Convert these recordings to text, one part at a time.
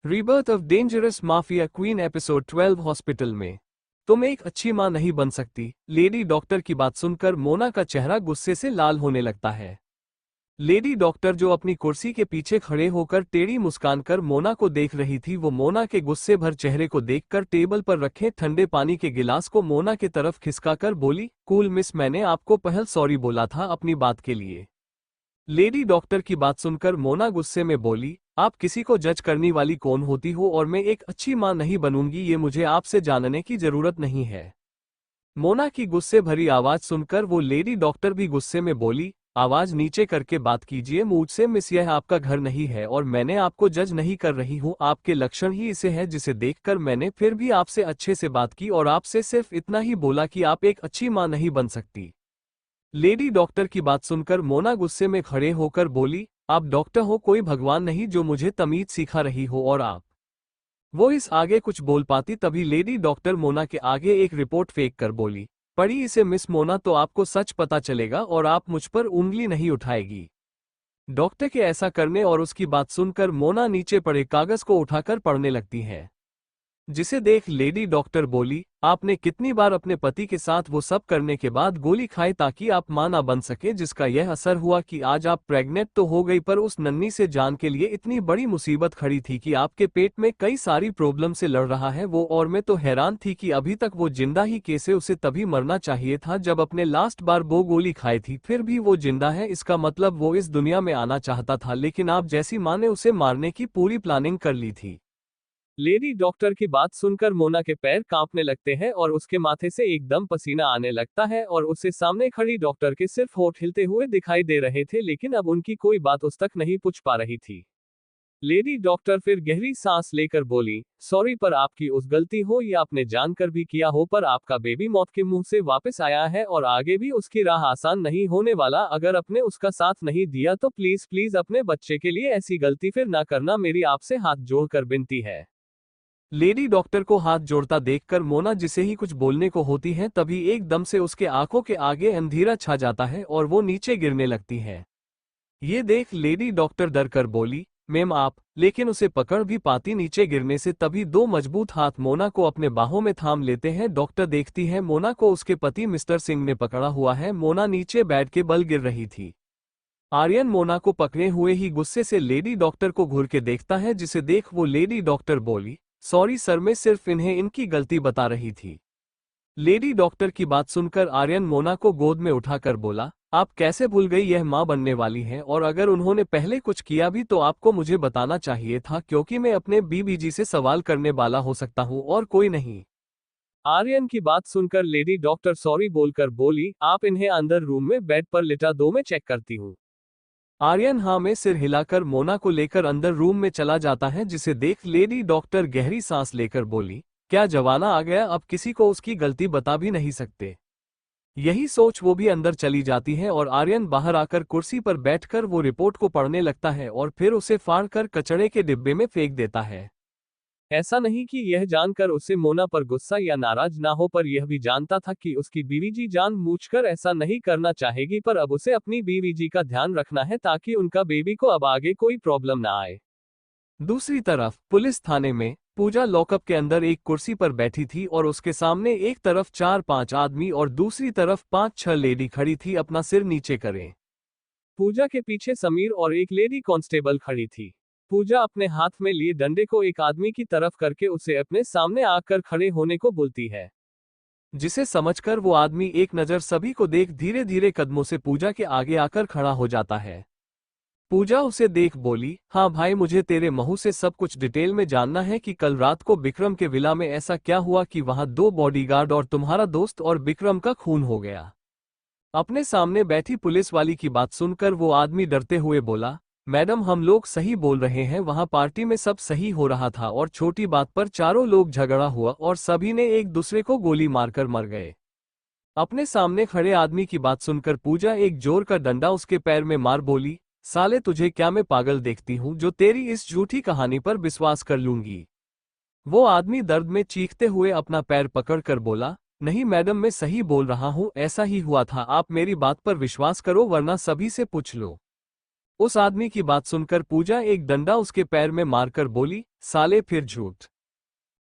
Rebirth of dangerous mafia queen episode 12 hospital में। तुम एक अच्छी मां नहीं बन सकती। लेडी डॉक्टर की बात सुनकर मोना का चेहरा गुस्से से लाल होने लगता है। लेडी डॉक्टर जो अपनी कुर्सी के पीछे खड़े होकर टेढ़ी मुस्कान कर मोना को देख रही थी, वो मोना के गुस्से भर चेहरे को देखकर टेबल पर रखे ठंडे पानी के गिलास को मोना की तरफ खिसकाकर बोली, कूल मिस, मैंने आपको पहल सॉरी बोला था अपनी बात के लिए। लेडी डॉक्टर की बात सुनकर मोना गुस्से में बोली, आप किसी को जज करने वाली कौन होती हो और मैं एक अच्छी मां नहीं बनूंगी, ये मुझे आपसे जानने की जरूरत नहीं है। मोना की गुस्से भरी आवाज सुनकर वो लेडी डॉक्टर भी गुस्से में बोली, आवाज नीचे करके बात कीजिए मुझसे मिस, यह आपका घर नहीं है और मैंने आपको जज नहीं कर रही हूँ। आपके लक्षण ही इसे है जिसे देखकर मैंने फिर भी आपसे अच्छे से बात की और आपसे सिर्फ इतना ही बोला कि आप एक अच्छी मां नहीं बन सकती। लेडी डॉक्टर की बात सुनकर मोना गुस्से में खड़े होकर बोली, आप डॉक्टर हो, कोई भगवान नहीं जो मुझे तमीज सिखा रही हो और आप। वो इस आगे कुछ बोल पाती तभी लेडी डॉक्टर मोना के आगे एक रिपोर्ट फेंक कर बोली, पढ़ी इसे मिस मोना तो आपको सच पता चलेगा और आप मुझ पर उंगली नहीं उठाएगी। डॉक्टर के ऐसा करने और उसकी बात सुनकर मोना नीचे पड़े कागज को उठाकर पढ़ने लगती है, जिसे देख लेडी डॉक्टर बोली, आपने कितनी बार अपने पति के साथ वो सब करने के बाद गोली खाई ताकि आप मां ना बन सके, जिसका यह असर हुआ कि आज आप प्रेग्नेंट तो हो गई पर उस नन्ही से जान के लिए इतनी बड़ी मुसीबत खड़ी थी कि आपके पेट में कई सारी प्रॉब्लम से लड़ रहा है वो। और मैं तो हैरान थी कि अभी तक वो जिंदा ही कैसे, उसे तभी मरना चाहिए था जब अपने लास्ट बार वो गोली खाई थी, फिर भी वो जिंदा है, इसका मतलब वो इस दुनिया में आना चाहता था, लेकिन आप जैसी मां ने उसे मारने की पूरी प्लानिंग कर ली थी। लेडी डॉक्टर की बात सुनकर मोना के पैर कांपने लगते हैं और उसके माथे से एकदम पसीना आने लगता है और उससे सामने खड़ी डॉक्टर के सिर्फ होंठ हिलते हुए दिखाई दे रहे थे, लेकिन अब उनकी कोई बात उस तक नहीं पूछ पा रही थी। लेडी डॉक्टर फिर गहरी सांस लेकर बोली, सॉरी, पर आपकी उस गलती हो या आपने जानकर भी किया हो, पर आपका बेबी मौत के मुंह से वापस आया है और आगे भी उसकी राह आसान नहीं होने वाला। अगर आपने उसका साथ नहीं दिया तो प्लीज प्लीज अपने बच्चे के लिए ऐसी गलती फिर ना करना, मेरी आपसे हाथ जोड़कर विनती है। लेडी डॉक्टर को हाथ जोड़ता देखकर मोना जिसे ही कुछ बोलने को होती है तभी एकदम से उसके आंखों के आगे अंधेरा छा जाता है और वो नीचे गिरने लगती है। ये देख लेडी डॉक्टर डर कर बोली, मैम आप, लेकिन उसे पकड़ भी पाती नीचे गिरने से तभी दो मजबूत हाथ मोना को अपने बाहों में थाम लेते हैं। डॉक्टर देखती है मोना को उसके पति मिस्टर सिंह ने पकड़ा हुआ है। मोना नीचे बैठ के बल गिर रही थी। आर्यन मोना को पकड़े हुए ही गुस्से से लेडी डॉक्टर को घूर के देखता है, जिसे देख वो लेडी डॉक्टर बोली, सॉरी सर, मैं सिर्फ इन्हें इनकी गलती बता रही थी। लेडी डॉक्टर की बात सुनकर आर्यन मोना को गोद में उठाकर बोला, आप कैसे भूल गई यह मां बनने वाली हैं, और अगर उन्होंने पहले कुछ किया भी तो आपको मुझे बताना चाहिए था, क्योंकि मैं अपने बीबीजी से सवाल करने वाला हो सकता हूं और कोई नहीं। आर्यन की बात सुनकर लेडी डॉक्टर सॉरी बोलकर बोली, आप इन्हें अंदर रूम में बेड पर लिटा दो, मैं चेक करती हूँ। आर्यन हाँ में सिर हिलाकर मोना को लेकर अंदर रूम में चला जाता है, जिसे देख लेडी डॉक्टर गहरी सांस लेकर बोली, क्या जमाना आ गया, अब किसी को उसकी गलती बता भी नहीं सकते। यही सोच वो भी अंदर चली जाती है और आर्यन बाहर आकर कुर्सी पर बैठकर वो रिपोर्ट को पढ़ने लगता है और फिर उसे फाड़कर कचड़े के डिब्बे में फेंक देता है। ऐसा नहीं कि यह जानकर उसे मोना पर गुस्सा या नाराज ना हो, पर यह भी जानता था कि उसकी बीवी जानबूझकर ऐसा नहीं करना चाहेगी, पर अब उसे अपनी बीवी का ध्यान रखना है ताकि उनका बेबी को अब आगे कोई प्रॉब्लम ना आए। दूसरी तरफ पुलिस थाने में पूजा लॉकअप के अंदर एक कुर्सी पर बैठी थी और उसके सामने एक तरफ 4-5 आदमी और दूसरी तरफ 5-6 लेडी खड़ी थी अपना सिर नीचे करें। पूजा के पीछे समीर और एक लेडी कांस्टेबल खड़ी थी। पूजा अपने हाथ में लिए डंडे को एक आदमी की तरफ करके उसे अपने सामने आकर खड़े होने को बोलती है, जिसे समझकर वो आदमी एक नजर सभी को देख धीरे धीरे कदमों से पूजा के आगे आकर खड़ा हो जाता है। पूजा उसे देख बोली, हाँ भाई, मुझे तेरे मुंह से सब कुछ डिटेल में जानना है कि कल रात को विक्रम के विला में ऐसा क्या हुआ कि वहां 2 बॉडीगार्ड और तुम्हारा दोस्त और विक्रम का खून हो गया। अपने सामने बैठी पुलिस वाली की बात सुनकर वो आदमी डरते हुए बोला, मैडम हम लोग सही बोल रहे हैं, वहां पार्टी में सब सही हो रहा था और छोटी बात पर चारों लोग झगड़ा हुआ और सभी ने एक दूसरे को गोली मारकर मर गए। अपने सामने खड़े आदमी की बात सुनकर पूजा एक जोर का डंडा उसके पैर में मार बोली, साले तुझे क्या मैं पागल देखती हूँ जो तेरी इस झूठी कहानी पर विश्वास कर लूंगी। वो आदमी दर्द में चीखते हुए अपना पैर पकड़कर बोला, नहीं मैडम, मैं सही बोल रहा हूँ, ऐसा ही हुआ था, आप मेरी बात पर विश्वास करो वरना सभी से पूछ लो। उस आदमी की बात सुनकर पूजा एक डंडा उसके पैर में मारकर बोली, साले फिर झूठ।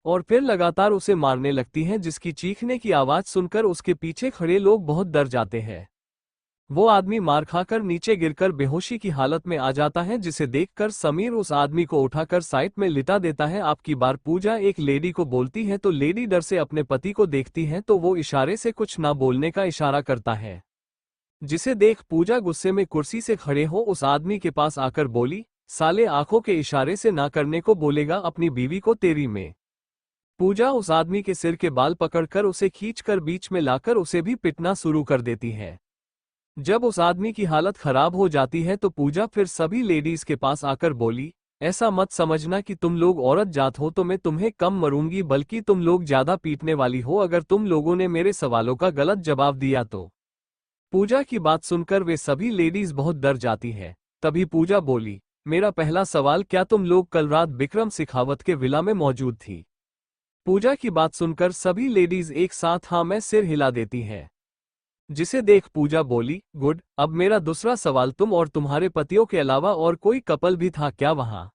और फिर लगातार उसे मारने लगती है, जिसकी चीखने की आवाज सुनकर उसके पीछे खड़े लोग बहुत डर जाते हैं। वो आदमी मार खाकर नीचे गिरकर बेहोशी की हालत में आ जाता है, जिसे देखकर समीर उस आदमी को उठाकर साइड में लिटा देता है। आपकी बार पूजा एक लेडी को बोलती है तो लेडी डर से अपने पति को देखती है तो वो इशारे से कुछ ना बोलने का इशारा करता है, जिसे देख पूजा गुस्से में कुर्सी से खड़े हो उस आदमी के पास आकर बोली, साले आंखों के इशारे से ना करने को बोलेगा अपनी बीवी को तेरी में। पूजा उस आदमी के सिर के बाल पकड़कर उसे खींचकर बीच में लाकर उसे भी पिटना शुरू कर देती है। जब उस आदमी की हालत खराब हो जाती है तो पूजा फिर सभी लेडीज के पास आकर बोली, ऐसा मत समझना कि तुम लोग औरत जात हो तो मैं तुम्हें कम मरूंगी, बल्कि तुम लोग ज्यादा पीटने वाली हो अगर तुम लोगों ने मेरे सवालों का गलत जवाब दिया तो। पूजा की बात सुनकर वे सभी लेडीज बहुत डर जाती है। तभी पूजा बोली, मेरा पहला सवाल, क्या तुम लोग कल रात विक्रम शेखावत के विला में मौजूद थी? पूजा की बात सुनकर सभी लेडीज एक साथ हाँ में सिर हिला देती हैं, जिसे देख पूजा बोली, गुड। अब मेरा दूसरा सवाल, तुम और तुम्हारे पतियों के अलावा और कोई कपल भी था क्या वहां?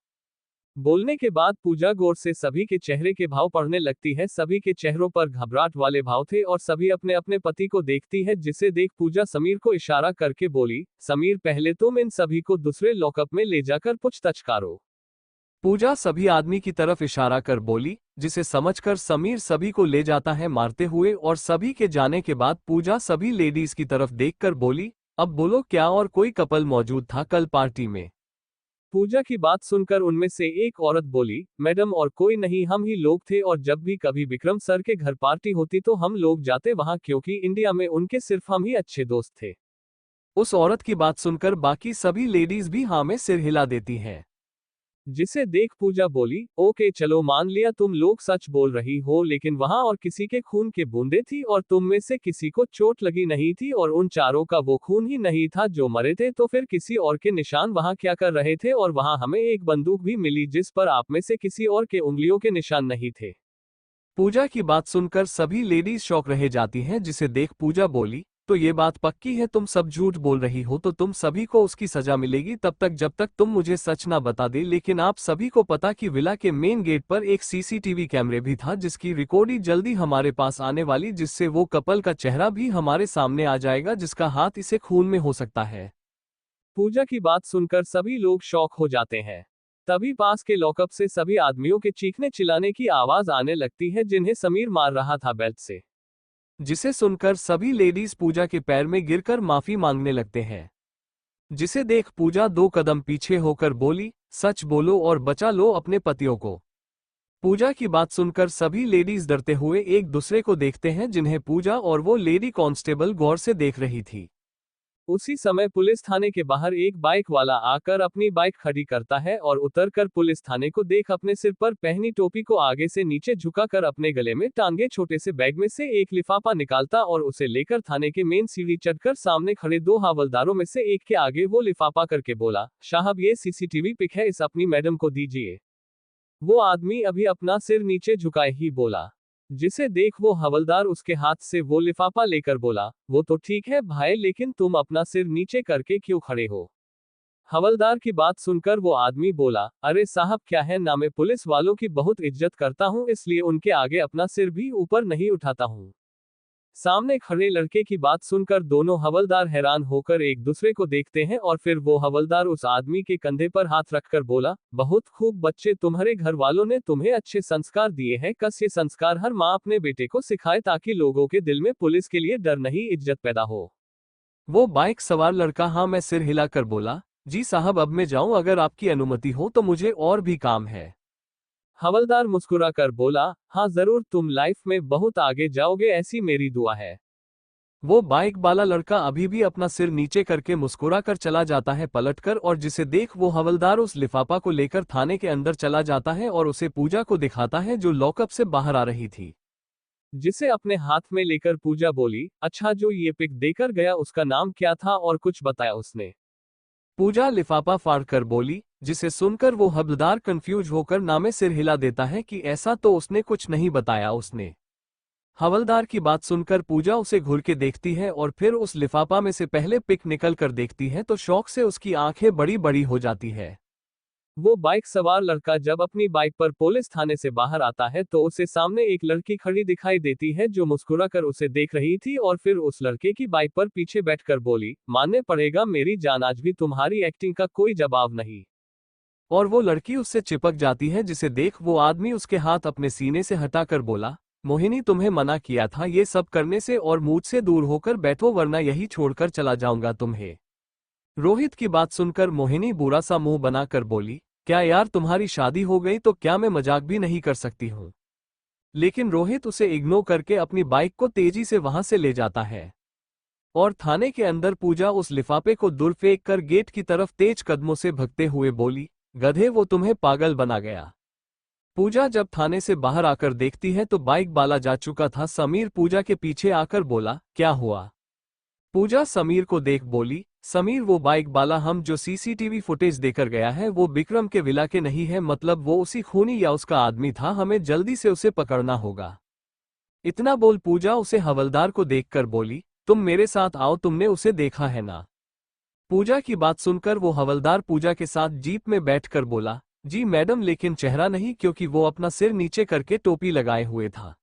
बोलने के बाद पूजा गौर से सभी के चेहरे के भाव पढ़ने लगती है। सभी के चेहरों पर घबराहट वाले भाव थे और सभी अपने अपने पति को देखती है, जिसे देख पूजा समीर को इशारा करके बोली, समीर पहले तुम इन सभी को दूसरे लॉकअप में ले जाकर पूछताछ करो। पूजा सभी आदमी की तरफ इशारा कर बोली, जिसे समझकर समीर सभी को ले जाता है मारते हुए। और सभी के जाने के बाद पूजा सभी लेडीज की तरफ देखकर बोली, अब बोलो क्या और कोई कपल मौजूद था कल पार्टी में? पूजा की बात सुनकर उनमें से एक औरत बोली, मैडम और कोई नहीं, हम ही लोग थे और जब भी कभी विक्रम सर के घर पार्टी होती तो हम लोग जाते वहां, क्योंकि इंडिया में उनके सिर्फ हम ही अच्छे दोस्त थे। उस औरत की बात सुनकर बाकी सभी लेडीज भी हाँ में सिर हिला देती हैं, जिसे देख पूजा बोली, ओके चलो मान लिया तुम लोग सच बोल रही हो, लेकिन वहां और किसी के खून के बूंदे थी और तुम में से किसी को चोट लगी नहीं थी और उन चारों का वो खून ही नहीं था जो मरे थे, तो फिर किसी और के निशान वहां क्या कर रहे थे? और वहां हमें एक बंदूक भी मिली जिस पर आप में से किसी और के उंगलियों के निशान नहीं थे। पूजा की बात सुनकर सभी लेडीज शॉक रह जाती हैं, जिसे देख पूजा बोली, तो ये बात पक्की है तुम सब झूठ बोल रही हो तो तुम सभी को उसकी सजा मिलेगी तब तक जब तक तुम मुझे सच ना बता दे। लेकिन आप सभी को पता कि विला के मेन गेट पर एक सीसीटीवी कैमरे भी था, जिसकी रिकॉर्डिंग जल्दी हमारे पास आने वाली, जिससे वो कपल का चेहरा भी हमारे सामने आ जाएगा जिसका हाथ इसे खून में हो सकता है। पूजा की बात सुनकर सभी लोग शॉक हो जाते हैं। तभी पास के लॉकअप से सभी आदमियों के चीखने चिल्लाने की आवाज आने लगती है, जिन्हें समीर मार रहा था बेल्ट से, जिसे सुनकर सभी लेडीज पूजा के पैर में गिरकर माफी मांगने लगते हैं, जिसे देख पूजा 2 कदम पीछे होकर बोली, सच बोलो और बचा लो अपने पतियों को। पूजा की बात सुनकर सभी लेडीज डरते हुए एक दूसरे को देखते हैं, जिन्हें पूजा और वो लेडी कांस्टेबल गौर से देख रही थी। उसी समय पुलिस थाने के बाहर एक बाइक वाला आकर अपनी बाइक खड़ी करता है और उतरकर पुलिस थाने को देख अपने सिर पर पहनी टोपी को आगे से नीचे झुकाकर अपने गले में टांगे छोटे से बैग में से एक लिफाफा निकालता और उसे लेकर थाने के मेन सीढ़ी चढ़कर सामने खड़े 2 हवलदारों में से एक के आगे वो लिफाफा करके बोला, साहब ये सीसीटीवी पिक है, इस अपनी मैडम को दीजिए। वो आदमी अभी अपना सिर नीचे झुकाए ही बोला, जिसे देख वो हवलदार उसके हाथ से वो लिफाफा लेकर बोला, वो तो ठीक है भाई, लेकिन तुम अपना सिर नीचे करके क्यों खड़े हो? हवलदार की बात सुनकर वो आदमी बोला, अरे साहब क्या है ना, मैं पुलिस वालों की बहुत इज्जत करता हूं, इसलिए उनके आगे अपना सिर भी ऊपर नहीं उठाता हूं। सामने खड़े लड़के की बात सुनकर दोनों हवलदार हैरान होकर एक दूसरे को देखते हैं और फिर वो हवलदार उस आदमी के कंधे पर हाथ रखकर बोला, बहुत खूब बच्चे, तुम्हारे घर वालों ने तुम्हें अच्छे संस्कार दिए हैं, कस ये संस्कार हर माँ अपने बेटे को सिखाए ताकि लोगों के दिल में पुलिस के लिए डर नहीं इज्जत पैदा हो। वो बाइक सवार लड़का हाँ में सिर हिलाकर बोला, जी साहब अब मैं जाऊं, अगर आपकी अनुमति हो तो मुझे और भी काम है। हवलदार मुस्कुरा कर बोला, हाँ जरूर, तुम लाइफ में बहुत आगे जाओगे ऐसी मेरी दुआ है। वो बाइक वाला लड़का अभी भी अपना सिर नीचे करके मुस्कुरा कर चला जाता है पलटकर, और जिसे देख वो हवलदार उस लिफाफा को लेकर थाने के अंदर चला जाता है और उसे पूजा को दिखाता है जो लॉकअप से बाहर आ रही थी, जिसे अपने हाथ में लेकर पूजा बोली, अच्छा जो ये पिक देकर गया उसका नाम क्या था और कुछ बताया उसने? पूजा लिफाफा फाड़कर बोली, जिसे सुनकर वो हवलदार कंफ्यूज होकर नामे सिर हिला देता है कि ऐसा तो उसने कुछ नहीं बताया उसने। हवलदार की बात सुनकर पूजा उसे घूर के देखती है और फिर उस लिफाफा में से पहले पिक निकल कर देखती है तो शौक से उसकी आंखें बड़ी बड़ी हो जाती है। वो बाइक सवार लड़का जब अपनी बाइक पर पुलिस थाने से बाहर आता है तो उसे सामने एक लड़की खड़ी दिखाई देती है जो मुस्कुराकर उसे देख रही थी और फिर उस लड़के की बाइक पर पीछे बैठकर बोली, मानने पड़ेगा मेरी जान आज भी तुम्हारी एक्टिंग का कोई जवाब नहीं। और वो लड़की उससे चिपक जाती है जिसे देख वो आदमी उसके हाथ अपने सीने से हटाकर बोला, मोहिनी तुम्हें मना किया था ये सब करने से और मुझसे दूर होकर बैठो वरना यही छोड़कर चला जाऊंगा तुम्हें। रोहित की बात सुनकर मोहिनी बुरा सा मुंह बनाकर बोली, क्या यार तुम्हारी शादी हो गई तो क्या मैं मजाक भी नहीं कर सकती हूँ। लेकिन रोहित उसे इग्नोर करके अपनी बाइक को तेजी से वहां से ले जाता है और थाने के अंदर पूजा उस लिफाफे को दूर फेंक कर गेट की तरफ तेज कदमों से भगते हुए बोली, गधे वो तुम्हें पागल बना गया। पूजा जब थाने से बाहर आकर देखती है तो बाइक वाला जा चुका था। समीर पूजा के पीछे आकर बोला, क्या हुआ। पूजा समीर को देख बोली, समीर वो बाइक वाला हम जो सीसीटीवी फुटेज देकर गया है वो विक्रम के विला के नहीं है, मतलब वो उसी खूनी या उसका आदमी था, हमें जल्दी से उसे पकड़ना होगा। इतना बोल पूजा उसे हवलदार को देखकर बोली, तुम मेरे साथ आओ, तुमने उसे देखा है ना। पूजा की बात सुनकर वो हवलदार पूजा के साथ जीप में बैठकर बोला, जी मैडम, लेकिन चेहरा नहीं क्योंकि वो अपना सिर नीचे करके टोपी लगाए हुए था।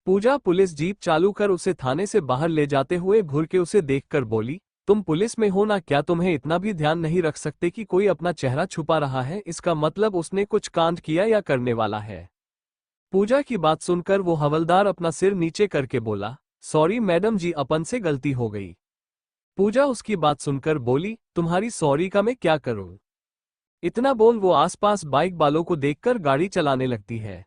पूजा पुलिस जीप चालू कर उसे थाने से बाहर ले जाते हुए घूर के उसे देखकर बोली, तुम पुलिस में हो ना, क्या तुम्हें इतना भी ध्यान नहीं रख सकते कि कोई अपना चेहरा छुपा रहा है, इसका मतलब उसने कुछ कांड किया या करने वाला है। पूजा की बात सुनकर वो हवलदार अपना सिर नीचे करके बोला, सॉरी मैडम जी, अपन से गलती हो गई। पूजा उसकी बात सुनकर बोली, तुम्हारी सॉरी का मैं क्या करूं। इतना बोल वो आसपास बाइक वालों को देखकर गाड़ी चलाने लगती है।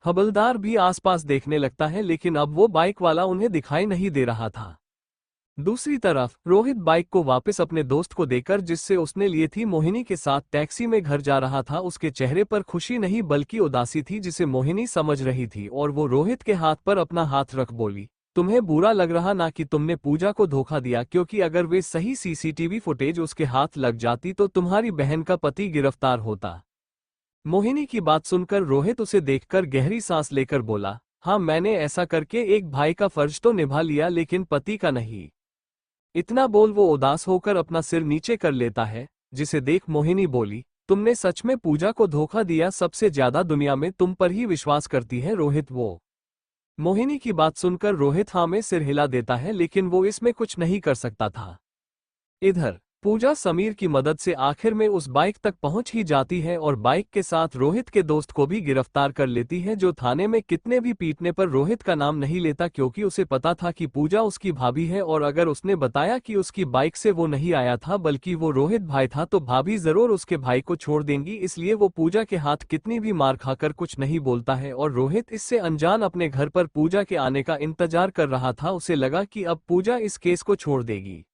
हवलदार भी आसपास देखने लगता है लेकिन अब वो बाइक वाला उन्हें दिखाई नहीं दे रहा था। दूसरी तरफ रोहित बाइक को वापस अपने दोस्त को देकर जिससे उसने लिए थी मोहिनी के साथ टैक्सी में घर जा रहा था। उसके चेहरे पर खुशी नहीं बल्कि उदासी थी जिसे मोहिनी समझ रही थी और वो रोहित के हाथ पर अपना हाथ रख बोली, तुम्हें बुरा लग रहा ना कि तुमने पूजा को धोखा दिया, क्योंकि अगर वे सही सीसीटीवी फुटेज उसके हाथ लग जाती तो तुम्हारी बहन का पति गिरफ्तार होता। मोहिनी की बात सुनकर रोहित उसे देखकर गहरी सांस लेकर बोला, हाँ मैंने ऐसा करके एक भाई का फर्ज तो निभा लिया लेकिन पति का नहीं। इतना बोल वो उदास होकर अपना सिर नीचे कर लेता है, जिसे देख मोहिनी बोली, तुमने सच में पूजा को धोखा दिया, सबसे ज्यादा दुनिया में तुम पर ही विश्वास करती है रोहित वो। मोहिनी की बात सुनकर रोहित हाँ में सिर हिला देता है लेकिन वो इसमें कुछ नहीं कर सकता था। इधर पूजा समीर की मदद से आखिर में उस बाइक तक पहुंच ही जाती है और बाइक के साथ रोहित के दोस्त को भी गिरफ्तार कर लेती है, जो थाने में कितने भी पीटने पर रोहित का नाम नहीं लेता क्योंकि उसे पता था कि पूजा उसकी भाभी है और अगर उसने बताया कि उसकी बाइक से वो नहीं आया था बल्कि वो रोहित भाई था तो भाभी जरूर उसके भाई को छोड़ देंगी, इसलिए वो पूजा के हाथ कितनी भी मार खाकर कुछ नहीं बोलता है। और रोहित इससे अनजान अपने घर पर पूजा के आने का इंतजार कर रहा था। उसे लगा कि अब पूजा इस केस को छोड़ देगी।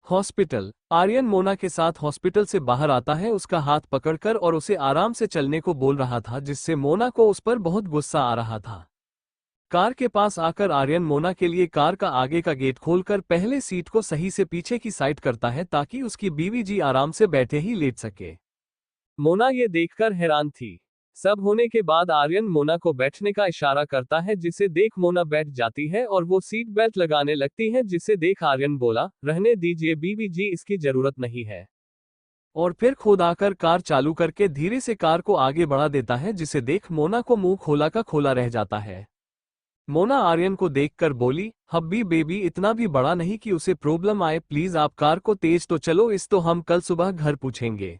हॉस्पिटल आर्यन मोना के साथ हॉस्पिटल से बाहर आता है उसका हाथ पकड़कर और उसे आराम से चलने को बोल रहा था, जिससे मोना को उस पर बहुत गुस्सा आ रहा था। कार के पास आकर आर्यन मोना के लिए कार का आगे का गेट खोलकर पहले सीट को सही से पीछे की साइड करता है ताकि उसकी बीवी जी आराम से बैठे ही लेट सके। मोना ये देखकर हैरान थी। सब होने के बाद आर्यन मोना को बैठने का इशारा करता है, जिसे देख मोना बैठ जाती है और वो सीट बेल्ट लगाने लगती है, जिसे देख आर्यन बोला, रहने दीजिए बीवी जी, इसकी जरूरत नहीं है। और फिर खुद आकर कार चालू करके धीरे से कार को आगे बढ़ा देता है, जिसे देख मोना को मुंह खोला का खोला रह जाता है। मोना आर्यन को देखकर बोली, हब्बी बेबी इतना भी बड़ा नहीं कि उसे प्रॉब्लम आए, प्लीज आप कार को तेज तो चलो, इस तो हम कल सुबह घर पूछेंगे।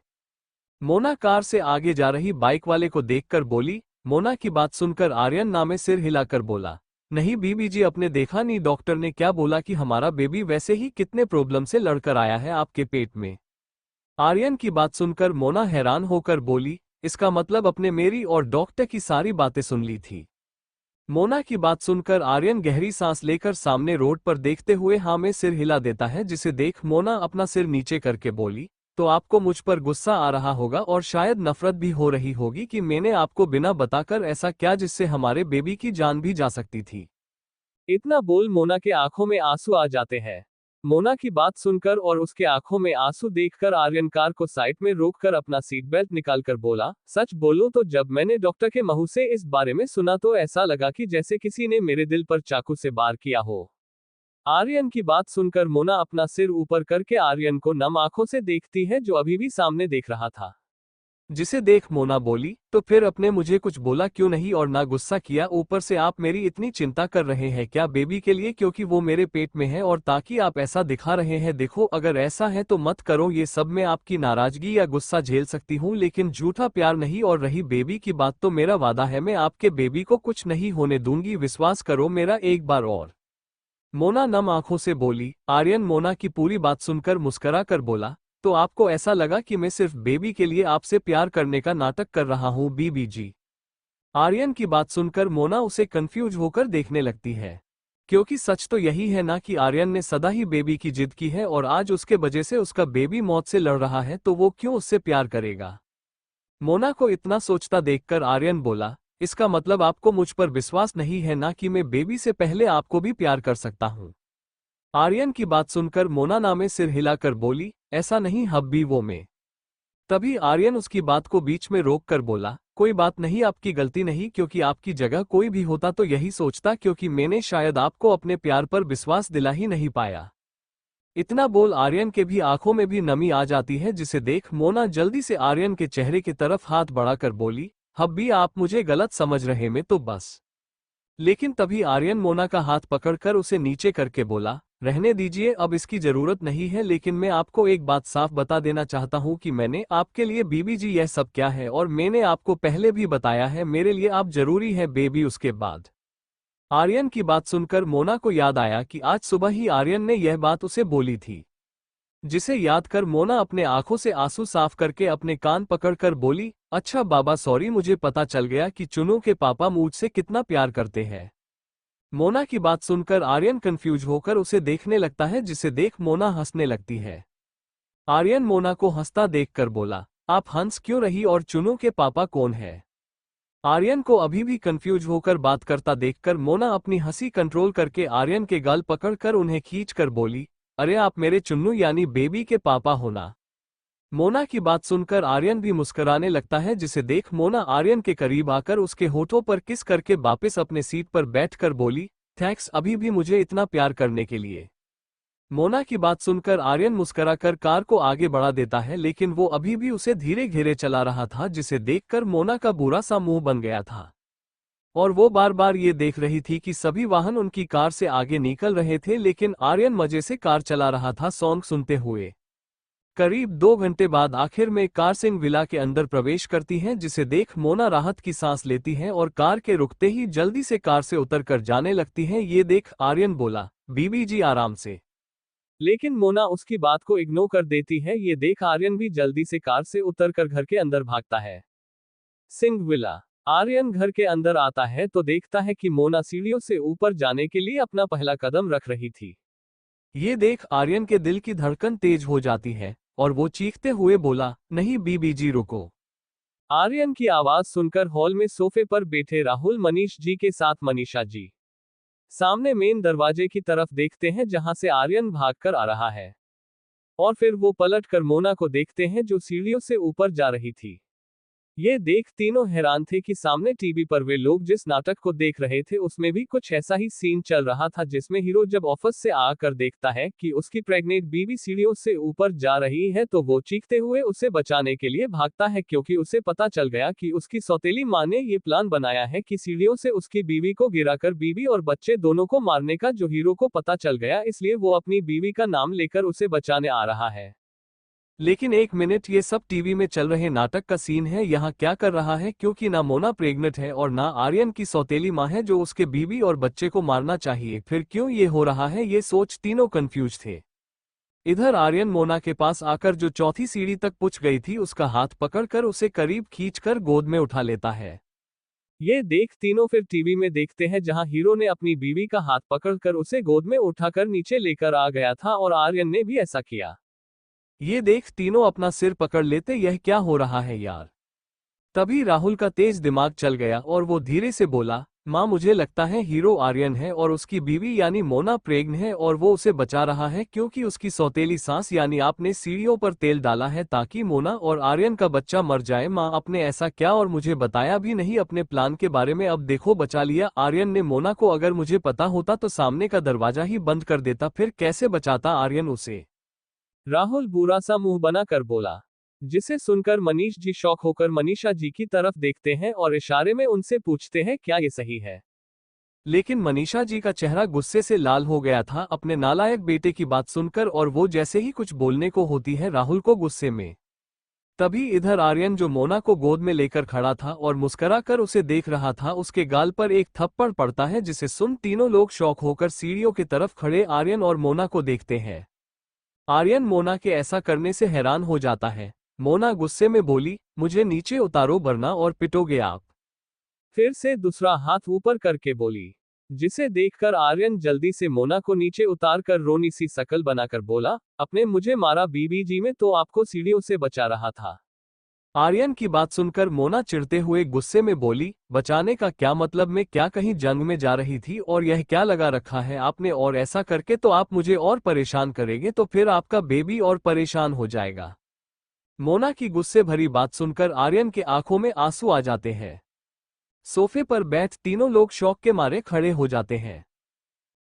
मोना कार से आगे जा रही बाइक वाले को देखकर बोली। मोना की बात सुनकर आर्यन नामे सिर हिलाकर बोला, नहीं बीबी जी, अपने देखा नहीं डॉक्टर ने क्या बोला कि हमारा बेबी वैसे ही कितने प्रॉब्लम से लड़कर आया है आपके पेट में। आर्यन की बात सुनकर मोना हैरान होकर बोली, इसका मतलब अपने मेरी और डॉक्टर की सारी बातें सुन ली थी। मोना की बात सुनकर आर्यन गहरी सांस लेकर सामने रोड पर देखते हुए हाँ में सिर हिला देता है, जिसे देख मोना अपना सिर नीचे करके बोली, तो आपको मुझ पर गुस्सा आ रहा होगा और शायद नफरत भी हो रही होगी कि मैंने आपको बिना बताकर ऐसा क्या जिससे हमारे बेबी की जान भी जा सकती थी। इतना बोल मोना के आंखों में आंसू आ जाते हैं। मोना की बात सुनकर और उसके आंखों में आंसू देखकर आर्यन कार को साइड में रोककर अपना सीट बेल्ट निकालकर बोला, सच बोलूं तो जब मैंने डॉक्टर के मुंह से इस बारे में सुना तो ऐसा लगा कि जैसे किसी ने मेरे दिल पर चाकू से वार किया हो। आर्यन की बात सुनकर मोना अपना सिर ऊपर करके आर्यन को नम आंखों से देखती है जो अभी भी सामने देख रहा था। जिसे देख मोना बोली, तो फिर अपने मुझे कुछ बोला क्यों नहीं और ना गुस्सा किया, ऊपर से आप मेरी इतनी चिंता कर रहे हैं क्या बेबी के लिए, क्योंकि वो मेरे पेट में है और ताकि आप ऐसा दिखा रहे हैं। देखो अगर ऐसा है तो मत करो ये सब, मैं आपकी नाराजगी या गुस्सा झेल सकती हूँ लेकिन झूठा प्यार नहीं। और रही बेबी की बात तो मेरा वादा है मैं आपके बेबी को कुछ नहीं होने दूंगी, विश्वास करो मेरा एक बार और। मोना नम आंखों से बोली। आर्यन मोना की पूरी बात सुनकर मुस्करा कर बोला, तो आपको ऐसा लगा कि मैं सिर्फ बेबी के लिए आपसे प्यार करने का नाटक कर रहा हूं बीबी जी। आर्यन की बात सुनकर मोना उसे कंफ्यूज होकर देखने लगती है, क्योंकि सच तो यही है ना कि आर्यन ने सदा ही बेबी की जिद की है और आज उसके वजह से उसका बेबी मौत से लड़ रहा है, तो वो क्यों उससे प्यार करेगा। मोना को इतना सोचता देखकर आर्यन बोला, इसका मतलब आपको मुझ पर विश्वास नहीं है ना कि मैं बेबी से पहले आपको भी प्यार कर सकता हूं। आर्यन की बात सुनकर मोना ना में सिर हिलाकर बोली, ऐसा नहीं हब्बी वो मैं। तभी आर्यन उसकी बात को बीच में रोक कर बोला, कोई बात नहीं आपकी गलती नहीं, क्योंकि आपकी जगह कोई भी होता तो यही सोचता, क्योंकि मैंने शायद आपको अपने प्यार पर विश्वास दिला ही नहीं पाया। इतना बोल आर्यन के भी आंखों में भी नमी आ जाती है, जिसे देख मोना जल्दी से आर्यन के चेहरे की तरफ हाथ बढ़ाकर बोली, हब्बी आप मुझे गलत समझ रहे मैं तो बस। लेकिन तभी आर्यन मोना का हाथ पकड़कर उसे नीचे करके बोला, रहने दीजिए अब इसकी जरूरत नहीं है, लेकिन मैं आपको एक बात साफ बता देना चाहता हूं कि मैंने आपके लिए बीबी जी यह सब क्या है, और मैंने आपको पहले भी बताया है मेरे लिए आप जरूरी है बेबी। उसके बाद आर्यन की बात सुनकर मोना को याद आया कि आज सुबह ही आर्यन ने यह बात उसे बोली थी, जिसे याद कर मोना अपने आंखों से आंसू साफ करके अपने कान पकड़कर बोली, अच्छा बाबा सॉरी, मुझे पता चल गया कि चुनू के पापा मुझसे कितना प्यार करते हैं। मोना की बात सुनकर आर्यन कंफ्यूज होकर उसे देखने लगता है, जिसे देख मोना हंसने लगती है। आर्यन मोना को हंसता देखकर बोला, आप हंस क्यों रही और चुनू के पापा कौन है। आर्यन को अभी भी कंफ्यूज होकर बात करता देखकर मोना अपनी हंसी कंट्रोल करके आर्यन के गाल पकड़कर उन्हें खींचकर बोली, अरे आप मेरे चुन्नू यानी बेबी के पापा होना। मोना की बात सुनकर आर्यन भी मुस्कुराने लगता है, जिसे देख मोना आर्यन के करीब आकर उसके होठों पर किस करके वापस अपने सीट पर बैठकर बोली, थैंक्स अभी भी मुझे इतना प्यार करने के लिए। मोना की बात सुनकर आर्यन मुस्कुराकर कार को आगे बढ़ा देता है, लेकिन वो अभी भी उसे धीरे धीरे चला रहा था, जिसे देखकर मोना का बुरा सा मुंह बन गया था और वो बार बार ये देख रही थी कि सभी वाहन उनकी कार से आगे निकल रहे थे, लेकिन आर्यन मजे से कार चला रहा था सॉन्ग सुनते हुए। करीब 2 घंटे बाद आखिर में कार सिंह विला के अंदर प्रवेश करती हैं, जिसे देख मोना राहत की सांस लेती हैं और कार के रुकते ही जल्दी से कार से उतरकर जाने लगती हैं। ये देख आर्यन बोला, बीबी जी आराम से। लेकिन मोना उसकी बात को इग्नोर कर देती है। ये देख आर्यन भी जल्दी से कार से उतरकर घर के अंदर भागता है। सिंह विला। आर्यन घर के अंदर आता है तो देखता है कि मोना सीढ़ियों से ऊपर जाने के लिए अपना पहला कदम रख रही थी। ये देख आर्यन के दिल की धड़कन तेज हो जाती है और वो चीखते हुए बोला, नहीं बीबी जी रुको। आर्यन की आवाज सुनकर हॉल में सोफे पर बैठे राहुल मनीष जी के साथ मनीषा जी सामने मेन दरवाजे की तरफ देखते हैं, जहां से आर्यन भागकर आ रहा है। और फिर वो पलट कर मोना को देखते हैं जो सीढ़ियों से ऊपर जा रही थी। ये देख तीनों हैरान थे कि सामने टीवी पर वे लोग जिस नाटक को देख रहे थे उसमें भी कुछ ऐसा ही सीन चल रहा था, जिसमें हीरो जब ऑफिस से आकर देखता है कि उसकी प्रेग्नेंट बीवी सीढ़ियों से ऊपर जा रही है तो वो चीखते हुए उसे बचाने के लिए भागता है, क्योंकि उसे पता चल गया कि उसकी सौतेली मां ने ये प्लान बनाया है कि सीढ़ियों से उसकी बीवी को गिराकर बीवी और बच्चे दोनों को मारने का। जो हीरो को पता चल गया, इसलिए वो अपनी बीवी का नाम लेकर उसे बचाने आ रहा है। लेकिन एक मिनट, ये सब टीवी में चल रहे नाटक का सीन है, यहाँ क्या कर रहा है, क्योंकि ना मोना प्रेग्नेंट है और ना आर्यन की सौतेली माँ है जो उसके बीवी और बच्चे को मारना चाहिए। फिर क्यों ये हो रहा है, ये सोच तीनों कंफ्यूज थे। इधर आर्यन मोना के पास आकर जो चौथी सीढ़ी तक पहुंच गई थी उसका हाथ पकड़कर उसे करीब खींचकर गोद में उठा लेता है। ये देख तीनों फिर टीवी में देखते हैं, जहां हीरो ने अपनी बीवी का हाथ पकड़कर उसे गोद में उठाकर नीचे लेकर आ गया था और आर्यन ने भी ऐसा किया। ये देख तीनों अपना सिर पकड़ लेते, यह क्या हो रहा है यार। तभी राहुल का तेज दिमाग चल गया और वो धीरे से बोला, माँ मुझे लगता है हीरो आर्यन है और उसकी बीवी यानी मोना प्रेग्न है और वो उसे बचा रहा है क्योंकि उसकी सौतेली सास यानी आपने सीढ़ियों पर तेल डाला है ताकि मोना और आर्यन का बच्चा मर जाए। माँ आपने ऐसा क्या और मुझे बताया भी नहीं अपने प्लान के बारे में। अब देखो बचा लिया आर्यन ने मोना को। अगर मुझे पता होता तो सामने का दरवाजा ही बंद कर देता, फिर कैसे बचाता आर्यन उसे। राहुल बुरा सा मुंह बना कर बोला, जिसे सुनकर मनीष जी शॉक होकर मनीषा जी की तरफ देखते हैं और इशारे में उनसे पूछते हैं क्या ये सही है। लेकिन मनीषा जी का चेहरा गुस्से से लाल हो गया था अपने नालायक बेटे की बात सुनकर, और वो जैसे ही कुछ बोलने को होती है राहुल को गुस्से में। तभी इधर आर्यन जो मोना को गोद में लेकर खड़ा था और मुस्कुरा कर उसे देख रहा था, उसके गाल पर एक थप्पड़ पड़ता है जिसे सुन तीनों लोग शॉक होकर सीढ़ियों की तरफ खड़े आर्यन और मोना को देखते हैं। आर्यन मोना के ऐसा करने से हैरान हो जाता है। मोना गुस्से में बोली, मुझे नीचे उतारो वरना और पिटोगे आप। फिर से दूसरा हाथ ऊपर करके बोली, जिसे देखकर आर्यन जल्दी से मोना को नीचे उतार कर रोनी सी शकल बनाकर बोला, अपने मुझे मारा बीबी जी, में तो आपको सीढ़ियों से बचा रहा था। आर्यन की बात सुनकर मोना चिढ़ते हुए गुस्से में बोली, बचाने का क्या मतलब, मैं क्या कहीं जंग में जा रही थी और यह क्या लगा रखा है आपने, और ऐसा करके तो आप मुझे और परेशान करेंगे तो फिर आपका बेबी और परेशान हो जाएगा। मोना की गुस्से भरी बात सुनकर आर्यन के आंखों में आंसू आ जाते हैं। सोफे पर बैठ तीनों लोग शौक के मारे खड़े हो जाते हैं।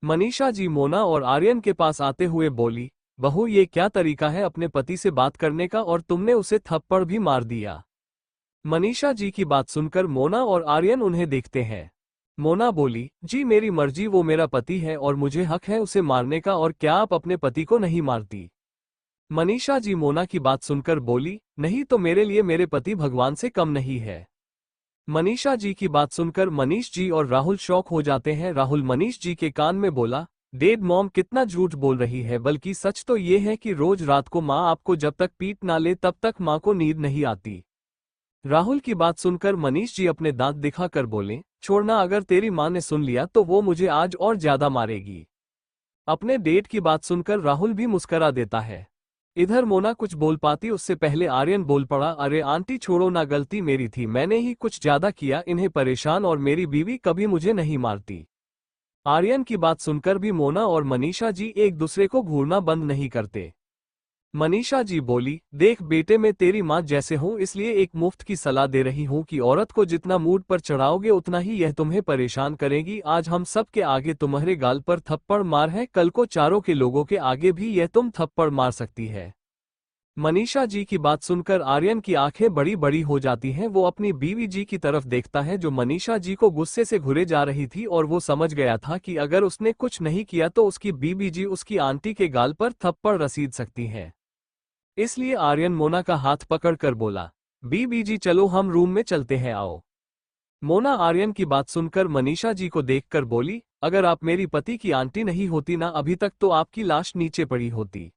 मनीषा जी मोना और आर्यन के पास आते हुए बोली, बहू ये क्या तरीका है अपने पति से बात करने का, और तुमने उसे थप्पड़ भी मार दिया। मनीषा जी की बात सुनकर मोना और आर्यन उन्हें देखते हैं। मोना बोली, जी मेरी मर्जी, वो मेरा पति है और मुझे हक है उसे मारने का, और क्या आप अपने पति को नहीं मारती। मनीषा जी मोना की बात सुनकर बोली, नहीं तो मेरे लिए मेरे पति भगवान से कम नहीं है। मनीषा जी की बात सुनकर मनीष जी और राहुल शॉक हो जाते हैं। राहुल मनीष जी के कान में बोला, डेड मॉम कितना झूठ बोल रही है, बल्कि सच तो ये है कि रोज रात को माँ आपको जब तक पीट ना ले तब तक माँ को नींद नहीं आती। राहुल की बात सुनकर मनीष जी अपने दांत दिखाकर बोले, छोड़ना, अगर तेरी माँ ने सुन लिया तो वो मुझे आज और ज्यादा मारेगी। अपने डेट की बात सुनकर राहुल भी मुस्करा देता है। इधर मोना कुछ बोल पाती उससे पहले आर्यन बोल पड़ा, अरे आंटी छोड़ो ना, गलती मेरी थी, मैंने ही कुछ ज्यादा किया इन्हें परेशान, और मेरी बीवी कभी मुझे नहीं मारती। आर्यन की बात सुनकर भी मोना और मनीषा जी एक दूसरे को घूरना बंद नहीं करते। मनीषा जी बोली, देख बेटे मैं तेरी माँ जैसे हूँ, इसलिए एक मुफ्त की सलाह दे रही हूँ कि औरत को जितना मूड पर चढ़ाओगे उतना ही यह तुम्हें परेशान करेगी। आज हम सब के आगे तुम्हारे गाल पर थप्पड़ मार है, कल को चारों के लोगों के आगे भी यह तुम थप्पड़ मार सकती है। मनीषा जी की बात सुनकर आर्यन की आंखें बड़ी बड़ी हो जाती हैं। वो अपनी बीवी जी की तरफ देखता है जो मनीषा जी को गुस्से से घुरे जा रही थी, और वो समझ गया था कि अगर उसने कुछ नहीं किया तो उसकी बीवी जी उसकी आंटी के गाल पर थप्पड़ रसीद सकती है। इसलिए आर्यन मोना का हाथ पकड़कर बोला, बीबी जी चलो हम रूम में चलते हैं आओ। मोना आर्यन की बात सुनकर मनीषा जी को देखकर बोली, अगर आप मेरी पति की आंटी नहीं होती ना अभी तक तो आपकी लाश नीचे पड़ी होती।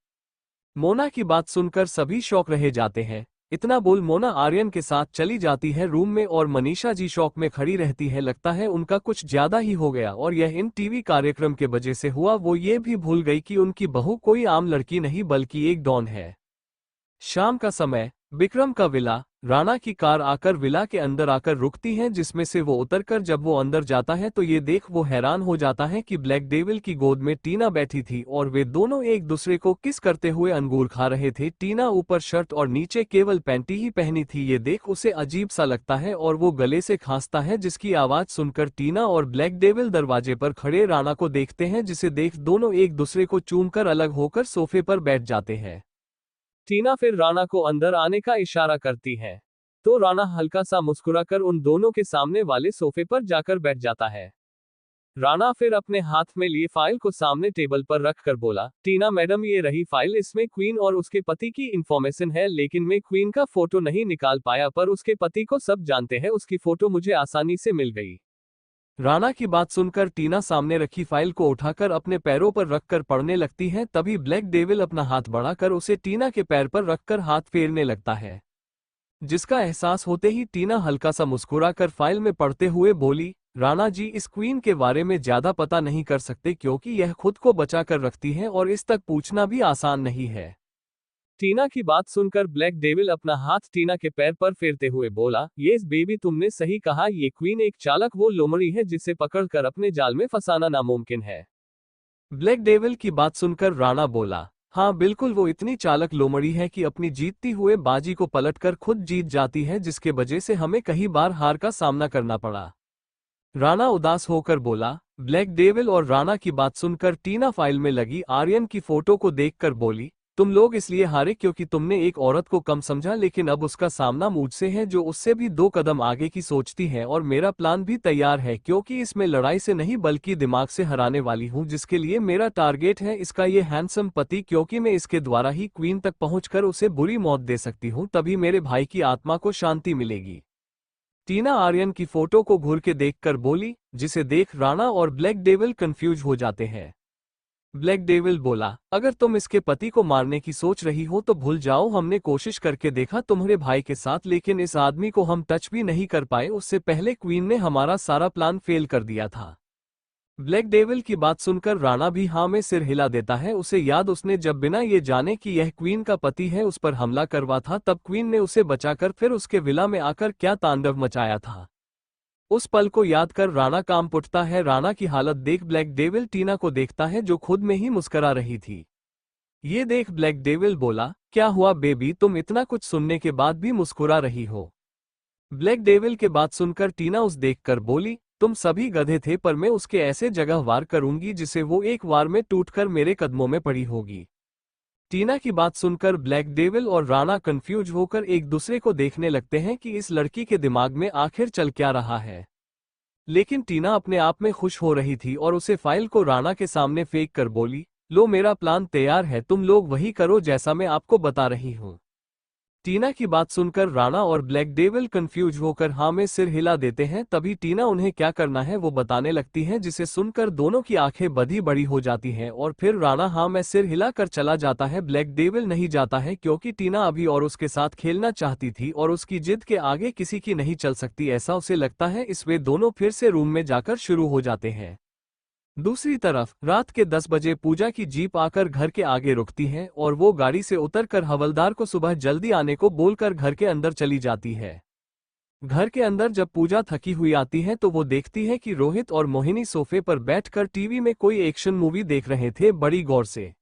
मोना की बात सुनकर सभी शौक रह जाते हैं। इतना बोल मोना आर्यन के साथ चली जाती है रूम में, और मनीषा जी शौक में खड़ी रहती है। लगता है उनका कुछ ज्यादा ही हो गया और यह इन टीवी कार्यक्रम के वजह से हुआ। वो ये भी भूल गई कि उनकी बहू कोई आम लड़की नहीं बल्कि एक डॉन है। शाम का समय, विक्रम का विला, राणा की कार आकर विला के अंदर आकर रुकती है, जिसमें से वो उतरकर जब वो अंदर जाता है तो ये देख वो हैरान हो जाता है कि ब्लैक डेविल की गोद में टीना बैठी थी और वे दोनों एक दूसरे को किस करते हुए अंगूर खा रहे थे। टीना ऊपर शर्ट और नीचे केवल पैंटी ही पहनी थी। ये देख उसे अजीब सा लगता है और वो गले से खांसता है, जिसकी आवाज सुनकर टीना और ब्लैक डेविल दरवाजे पर खड़े राणा को देखते हैं, जिसे देख दोनों एक दूसरे को चूमकर अलग होकर सोफे पर बैठ जाते हैं। टीना फिर राणा को अंदर आने का इशारा करती है तो राणा हल्का सा मुस्कुराकर उन दोनों के सामने वाले सोफे पर जाकर बैठ जाता है। राणा फिर अपने हाथ में लिए फाइल को सामने टेबल पर रखकर बोला, टीना मैडम ये रही फाइल, इसमें क्वीन और उसके पति की इंफॉर्मेशन है, लेकिन मैं क्वीन का फोटो नहीं निकाल पाया, पर उसके पति को सब जानते हैं, उसकी फोटो मुझे आसानी से मिल गई। राणा की बात सुनकर टीना सामने रखी फाइल को उठाकर अपने पैरों पर रखकर पढ़ने लगती है। तभी ब्लैक डेविल अपना हाथ बढ़ाकर उसे टीना के पैर पर रखकर हाथ फेरने लगता है, जिसका एहसास होते ही टीना हल्का सा मुस्कुराकर फाइल में पढ़ते हुए बोली, राणा जी इस क्वीन के बारे में ज्यादा पता नहीं कर सकते क्योंकि यह खुद को बचा कर रखती है और इस तक पूछना भी आसान नहीं है। टीना की बात सुनकर ब्लैक डेविल अपना हाथ टीना के पैर पर फेरते हुए बोला, यस बेबी, तुमने सही कहा, ये क्वीन एक चालक वो लोमड़ी है जिसे पकड़कर अपने जाल में फंसाना नामुमकिन है। ब्लैक डेविल की बात सुनकर राणा बोला, हाँ बिल्कुल, वो इतनी चालक लोमड़ी है कि अपनी जीतती हुए बाजी को पलटकर खुद जीत जाती है, जिसके वजह से हमें कई बार हार का सामना करना पड़ा। राणा उदास होकर बोला। ब्लैक डेविल और राणा की बात सुनकर टीना फाइल में लगी आर्यन की फोटो को देखकर बोली, तुम लोग इसलिए हारे क्योंकि तुमने एक औरत को कम समझा, लेकिन अब उसका सामना मुझसे है जो उससे भी 2 कदम आगे की सोचती है, और मेरा प्लान भी तैयार है क्योंकि इसमें लड़ाई से नहीं बल्कि दिमाग से हराने वाली हूँ, जिसके लिए मेरा टारगेट है इसका ये हैंडसम पति, क्योंकि मैं इसके द्वारा ही क्वीन तक पहुंचकर उसे बुरी मौत दे सकती हूँ, तभी मेरे भाई की आत्मा को शांति मिलेगी। टीना आर्यन की फोटो को घूर के देखकर बोली, जिसे देख राणा और ब्लैक डेविल कंफ्यूज हो जाते हैं। ब्लैक डेविल बोला, अगर तुम इसके पति को मारने की सोच रही हो तो भूल जाओ, हमने कोशिश करके देखा तुम्हारे भाई के साथ, लेकिन इस आदमी को हम टच भी नहीं कर पाए, उससे पहले क्वीन ने हमारा सारा प्लान फेल कर दिया था। ब्लैक डेविल की बात सुनकर राणा भी हाँ में सिर हिला देता है। उसे याद उसने जब बिना ये जाने कि यह क्वीन का पति है उस पर हमला करवा था, तब क्वीन ने उसे बचाकर फिर उसके विला में आकर क्या तांडव मचाया था। उस पल को याद कर राणा कांप उठता है। राणा की हालत देख ब्लैक डेविल टीना को देखता है जो खुद में ही मुस्करा रही थी। ये देख ब्लैक डेविल बोला, क्या हुआ बेबी, तुम इतना कुछ सुनने के बाद भी मुस्कुरा रही हो। ब्लैक डेविल के बात सुनकर टीना उस देखकर बोली, तुम सभी गधे थे, पर मैं उसके ऐसे जगह वार करूंगी जिसे वो एक वार में टूटकर मेरे कदमों में पड़ी होगी। टीना की बात सुनकर ब्लैक डेविल और राणा कंफ्यूज होकर एक दूसरे को देखने लगते हैं कि इस लड़की के दिमाग में आखिर चल क्या रहा है। लेकिन टीना अपने आप में खुश हो रही थी और उसे फाइल को राणा के सामने फेंक कर बोली, लो मेरा प्लान तैयार है, तुम लोग वही करो जैसा मैं आपको बता रही हूँ। टीना की बात सुनकर राणा और ब्लैक डेविल कंफ्यूज होकर हाँ में सिर हिला देते हैं। तभी टीना उन्हें क्या करना है वो बताने लगती है, जिसे सुनकर दोनों की आंखें बड़ी बड़ी हो जाती हैं, और फिर राणा हाँ में सिर हिलाकर चला जाता है। ब्लैक डेविल नहीं जाता है क्योंकि टीना अभी और उसके साथ खेलना चाहती थी और उसकी जिद के आगे किसी की नहीं चल सकती, ऐसा उसे लगता है। इस वे दोनों फिर से रूम में जाकर शुरू हो जाते हैं। दूसरी तरफ रात के 10 बजे पूजा की जीप आकर घर के आगे रुकती है और वो गाड़ी से उतरकर हवलदार को सुबह जल्दी आने को बोलकर घर के अंदर चली जाती है। घर के अंदर जब पूजा थकी हुई आती है तो वो देखती है कि रोहित और मोहिनी सोफे पर बैठकर टीवी में कोई एक्शन मूवी देख रहे थे बड़ी गौर से।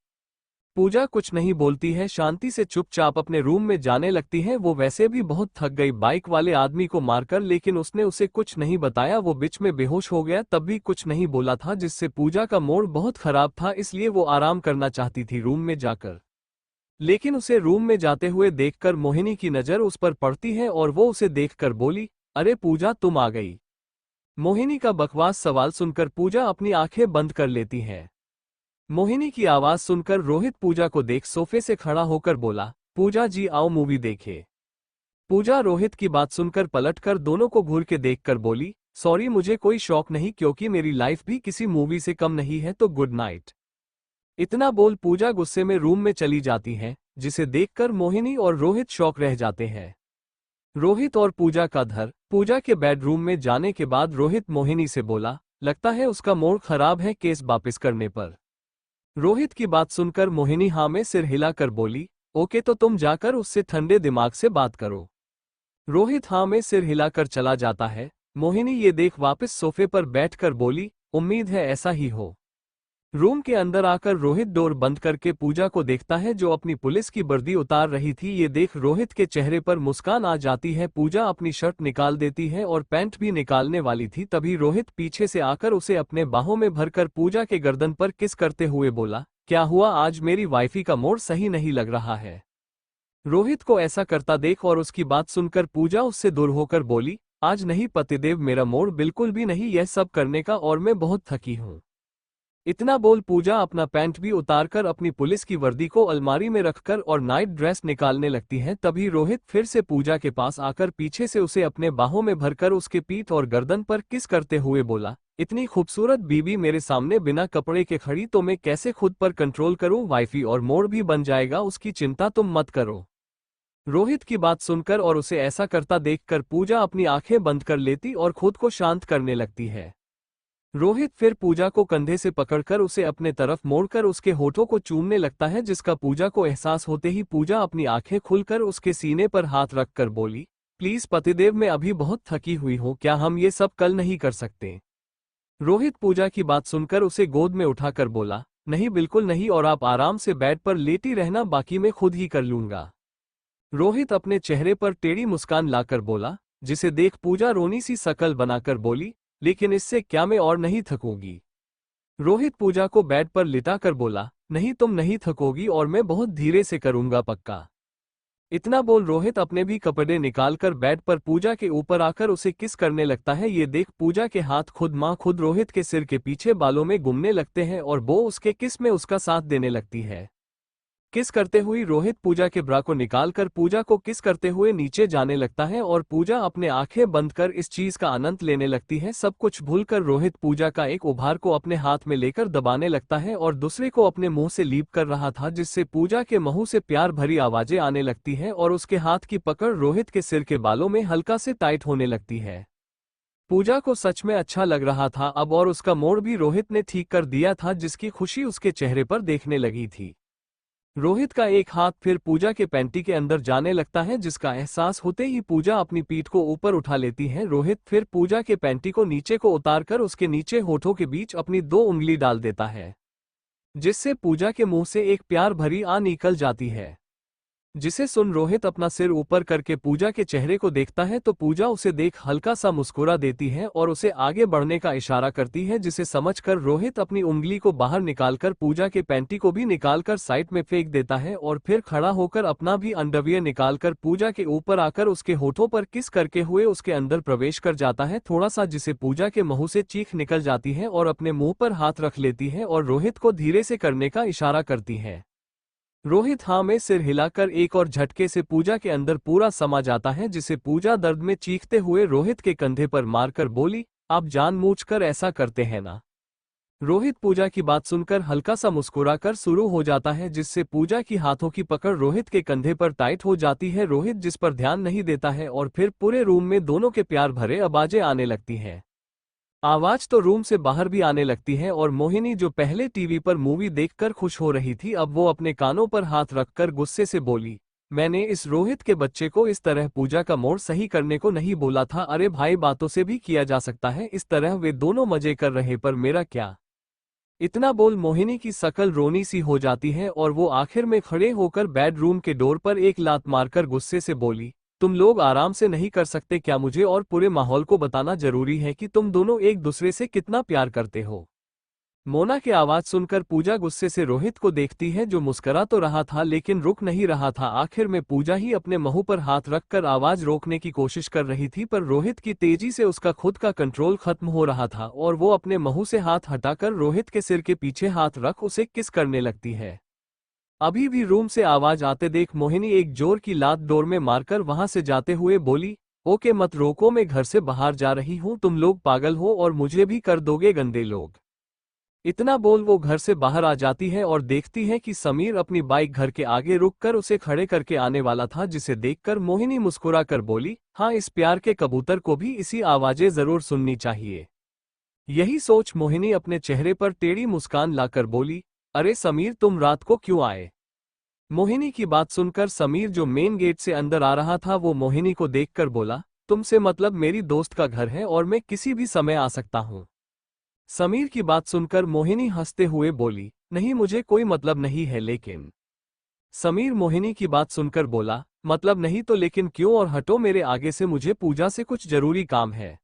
पूजा कुछ नहीं बोलती है, शांति से चुपचाप अपने रूम में जाने लगती है। वो वैसे भी बहुत थक गई बाइक वाले आदमी को मारकर, लेकिन उसने उसे कुछ नहीं बताया। वो बीच में बेहोश हो गया तब भी कुछ नहीं बोला था, जिससे पूजा का मूड बहुत खराब था, इसलिए वो आराम करना चाहती थी रूम में जाकर। लेकिन उसे रूम में जाते हुए देखकर मोहिनी की नज़र उस पर पड़ती है और वो उसे देखकर बोली, अरे पूजा, तुम आ गई। मोहिनी का बकवास सवाल सुनकर पूजा अपनी आंखें बंद कर लेती है। मोहिनी की आवाज सुनकर रोहित पूजा को देख सोफे से खड़ा होकर बोला, पूजा जी आओ मूवी देखे। पूजा रोहित की बात सुनकर पलटकर दोनों को घूर के देखकर बोली, सॉरी मुझे कोई शौक नहीं क्योंकि मेरी लाइफ भी किसी मूवी से कम नहीं है, तो गुड नाइट। इतना बोल पूजा गुस्से में रूम में चली जाती है, जिसे देखकर मोहिनी और रोहित शौक रह जाते हैं। रोहित और पूजा का धर पूजा के बेडरूम में जाने के बाद रोहित मोहिनी से बोला, लगता है उसका मूड खराब है केस वापस करने पर। रोहित की बात सुनकर मोहिनी हाँ में सिर हिलाकर बोली, ओके, तो तुम जाकर उससे ठंडे दिमाग से बात करो। रोहित हाँ में सिर हिलाकर चला जाता है। मोहिनी ये देख वापस सोफे पर बैठकर बोली, उम्मीद है ऐसा ही हो। रूम के अंदर आकर रोहित डोर बंद करके पूजा को देखता है जो अपनी पुलिस की वर्दी उतार रही थी। ये देख रोहित के चेहरे पर मुस्कान आ जाती है। पूजा अपनी शर्ट निकाल देती है और पैंट भी निकालने वाली थी, तभी रोहित पीछे से आकर उसे अपने बाहों में भरकर पूजा के गर्दन पर किस करते हुए बोला, क्या हुआ, आज मेरी वाइफी का मूड सही नहीं लग रहा है। रोहित को ऐसा करता देख और उसकी बात सुनकर पूजा उससे दूर होकर बोली, आज नहीं पतिदेव, मेरा मूड बिल्कुल भी नहीं यह सब करने का और मैं बहुत थकी हूँ। इतना बोल पूजा अपना पैंट भी उतारकर अपनी पुलिस की वर्दी को अलमारी में रखकर और नाइट ड्रेस निकालने लगती है। तभी रोहित फिर से पूजा के पास आकर पीछे से उसे अपने बाहों में भरकर उसके पीठ और गर्दन पर किस करते हुए बोला, इतनी खूबसूरत बीवी मेरे सामने बिना कपड़े के खड़ी तो मैं कैसे खुद पर कंट्रोल करूं, वाइफी और मोड़ भी बन जाएगा, उसकी चिंता तुम मत करो। रोहित की बात सुनकर और उसे ऐसा करता देखकर पूजा अपनी आंखें बंद कर लेती और खुद को शांत करने लगती है। रोहित फिर पूजा को कंधे से पकड़कर उसे अपने तरफ मोड़कर उसके होठों को चूमने लगता है, जिसका पूजा को एहसास होते ही पूजा अपनी आंखें खुलकर उसके सीने पर हाथ रखकर बोली, प्लीज पतिदेव, मैं अभी बहुत थकी हुई हूँ, क्या हम ये सब कल नहीं कर सकते? रोहित पूजा की बात सुनकर उसे गोद में उठाकर बोला, नहीं बिल्कुल नहीं, और आप आराम से बेड पर लेटी रहना, बाकी मैं खुद ही कर लूंगा। रोहित अपने चेहरे पर टेढ़ी मुस्कान लाकर बोला, जिसे देख पूजा रोनी सी शकल बनाकर बोली, लेकिन इससे क्या मैं और नहीं थकूंगी? रोहित पूजा को बेड पर लिटाकर बोला, नहीं तुम नहीं थकोगी और मैं बहुत धीरे से करूंगा, पक्का। इतना बोल रोहित अपने भी कपड़े निकालकर बेड पर पूजा के ऊपर आकर उसे किस करने लगता है। ये देख पूजा के हाथ खुद रोहित के सिर के पीछे बालों में घूमने लगते हैं और वो उसके किस में उसका साथ देने लगती है। किस करते हुए रोहित पूजा के ब्रा को निकालकर पूजा को किस करते हुए नीचे जाने लगता है और पूजा अपने आंखें बंद कर इस चीज का आनंद लेने लगती है। सब कुछ भूलकर रोहित पूजा का एक उभार को अपने हाथ में लेकर दबाने लगता है और दूसरे को अपने मुंह से लीप कर रहा था, जिससे पूजा के मुंह से प्यार भरी आवाजें आने लगती है और उसके हाथ की पकड़ रोहित के सिर के बालों में हल्का से टाइट होने लगती है। पूजा को सच में अच्छा लग रहा था अब, और उसका मोड़ भी रोहित ने ठीक कर दिया था, जिसकी खुशी उसके चेहरे पर देखने लगी थी। रोहित का एक हाथ फिर पूजा के पैंटी के अंदर जाने लगता है, जिसका एहसास होते ही पूजा अपनी पीठ को ऊपर उठा लेती है। रोहित फिर पूजा के पैंटी को नीचे को उतारकर उसके नीचे होठों के बीच अपनी 2 उंगली डाल देता है, जिससे पूजा के मुंह से एक प्यार भरी आ निकल जाती है, जिसे सुन रोहित अपना सिर ऊपर करके पूजा के चेहरे को देखता है तो पूजा उसे देख हल्का सा मुस्कुरा देती है और उसे आगे बढ़ने का इशारा करती है, जिसे समझकर रोहित अपनी उंगली को बाहर निकालकर पूजा के पैंटी को भी निकालकर साइड में फेंक देता है और फिर खड़ा होकर अपना भी अंडरवियर निकालकर पूजा के ऊपर आकर उसके होठों पर किस करके हुए उसके अंदर प्रवेश कर जाता है थोड़ा सा, जिसे पूजा के मुंह से चीख निकल जाती है और अपने मुंह पर हाथ रख लेती है और रोहित को धीरे से करने का इशारा करती है। रोहित हाँ में सिर हिलाकर एक और झटके से पूजा के अंदर पूरा समा जाता है, जिसे पूजा दर्द में चीखते हुए रोहित के कंधे पर मारकर बोली, आप जानबूझकर ऐसा करते हैं ना? रोहित पूजा की बात सुनकर हल्का सा मुस्कुराकर शुरू हो जाता है, जिससे पूजा की हाथों की पकड़ रोहित के कंधे पर टाइट हो जाती है। रोहित जिस पर ध्यान नहीं देता है और फिर पूरे रूम में दोनों के प्यार भरे आवाजें आने लगती हैं। आवाज तो रूम से बाहर भी आने लगती है और मोहिनी, जो पहले टीवी पर मूवी देखकर खुश हो रही थी, अब वो अपने कानों पर हाथ रखकर गुस्से से बोली, मैंने इस रोहित के बच्चे को इस तरह पूजा का मोड़ सही करने को नहीं बोला था। अरे भाई, बातों से भी किया जा सकता है, इस तरह वे दोनों मजे कर रहे पर मेरा क्या? इतना बोल मोहिनी की शकल रोनी सी हो जाती है और वो आखिर में खड़े होकर बेडरूम के डोर पर एक लात मारकर गुस्से से बोली, तुम लोग आराम से नहीं कर सकते क्या? मुझे और पूरे माहौल को बताना जरूरी है कि तुम दोनों एक दूसरे से कितना प्यार करते हो। मोना की आवाज सुनकर पूजा गुस्से से रोहित को देखती है, जो मुस्करा तो रहा था लेकिन रुक नहीं रहा था। आखिर में पूजा ही अपने मुंह पर हाथ रखकर आवाज रोकने की कोशिश कर रही थी, पर रोहित की तेजी से उसका खुद का कंट्रोल खत्म हो रहा था और वो अपने मुंह से हाथ हटाकर रोहित के सिर के पीछे हाथ रख उसे किस करने लगती है। अभी भी रूम से आवाज आते देख मोहिनी एक जोर की लात डोर में मारकर वहां से जाते हुए बोली, ओके मत रोको, मैं घर से बाहर जा रही हूं, तुम लोग पागल हो और मुझे भी कर दोगे गंदे लोग। इतना बोल वो घर से बाहर आ जाती है और देखती है कि समीर अपनी बाइक घर के आगे रुककर उसे खड़े करके आने वाला था, जिसे देखकर मोहिनी मुस्कुरा कर बोली, हाँ, इस प्यार के कबूतर को भी इसी आवाजें जरूर सुननी चाहिए। यही सोच मोहिनी अपने चेहरे पर टेढ़ी मुस्कान लाकर बोली, अरे समीर, तुम रात को क्यों आए? मोहिनी की बात सुनकर समीर, जो मेन गेट से अंदर आ रहा था, वो मोहिनी को देखकर बोला, तुमसे मतलब मेरी दोस्त का घर है और मैं किसी भी समय आ सकता हूँ। समीर की बात सुनकर मोहिनी हंसते हुए बोली, नहीं, मुझे कोई मतलब नहीं है। लेकिन समीर मोहिनी की बात सुनकर बोला, मतलब नहीं तो लेकिन क्यों, और हटो मेरे आगे से, मुझे पूजा से कुछ जरूरी काम है।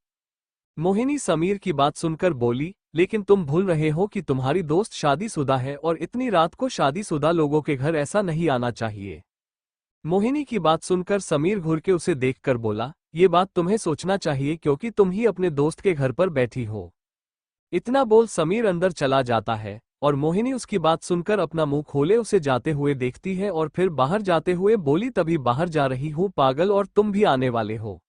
मोहिनी समीर की बात सुनकर बोली, लेकिन तुम भूल रहे हो कि तुम्हारी दोस्त शादीशुदा है और इतनी रात को शादीशुदा लोगों के घर ऐसा नहीं आना चाहिए। मोहिनी की बात सुनकर समीर घूर के उसे देखकर बोला, ये बात तुम्हें सोचना चाहिए क्योंकि तुम ही अपने दोस्त के घर पर बैठी हो। इतना बोल समीर अंदर चला जाता है और मोहिनी उसकी बात सुनकर अपना मुंह खोले उसे जाते हुए देखती है और फिर बाहर जाते हुए बोली, तभी बाहर जा रही हूँ पागल, और तुम भी आने वाले हो।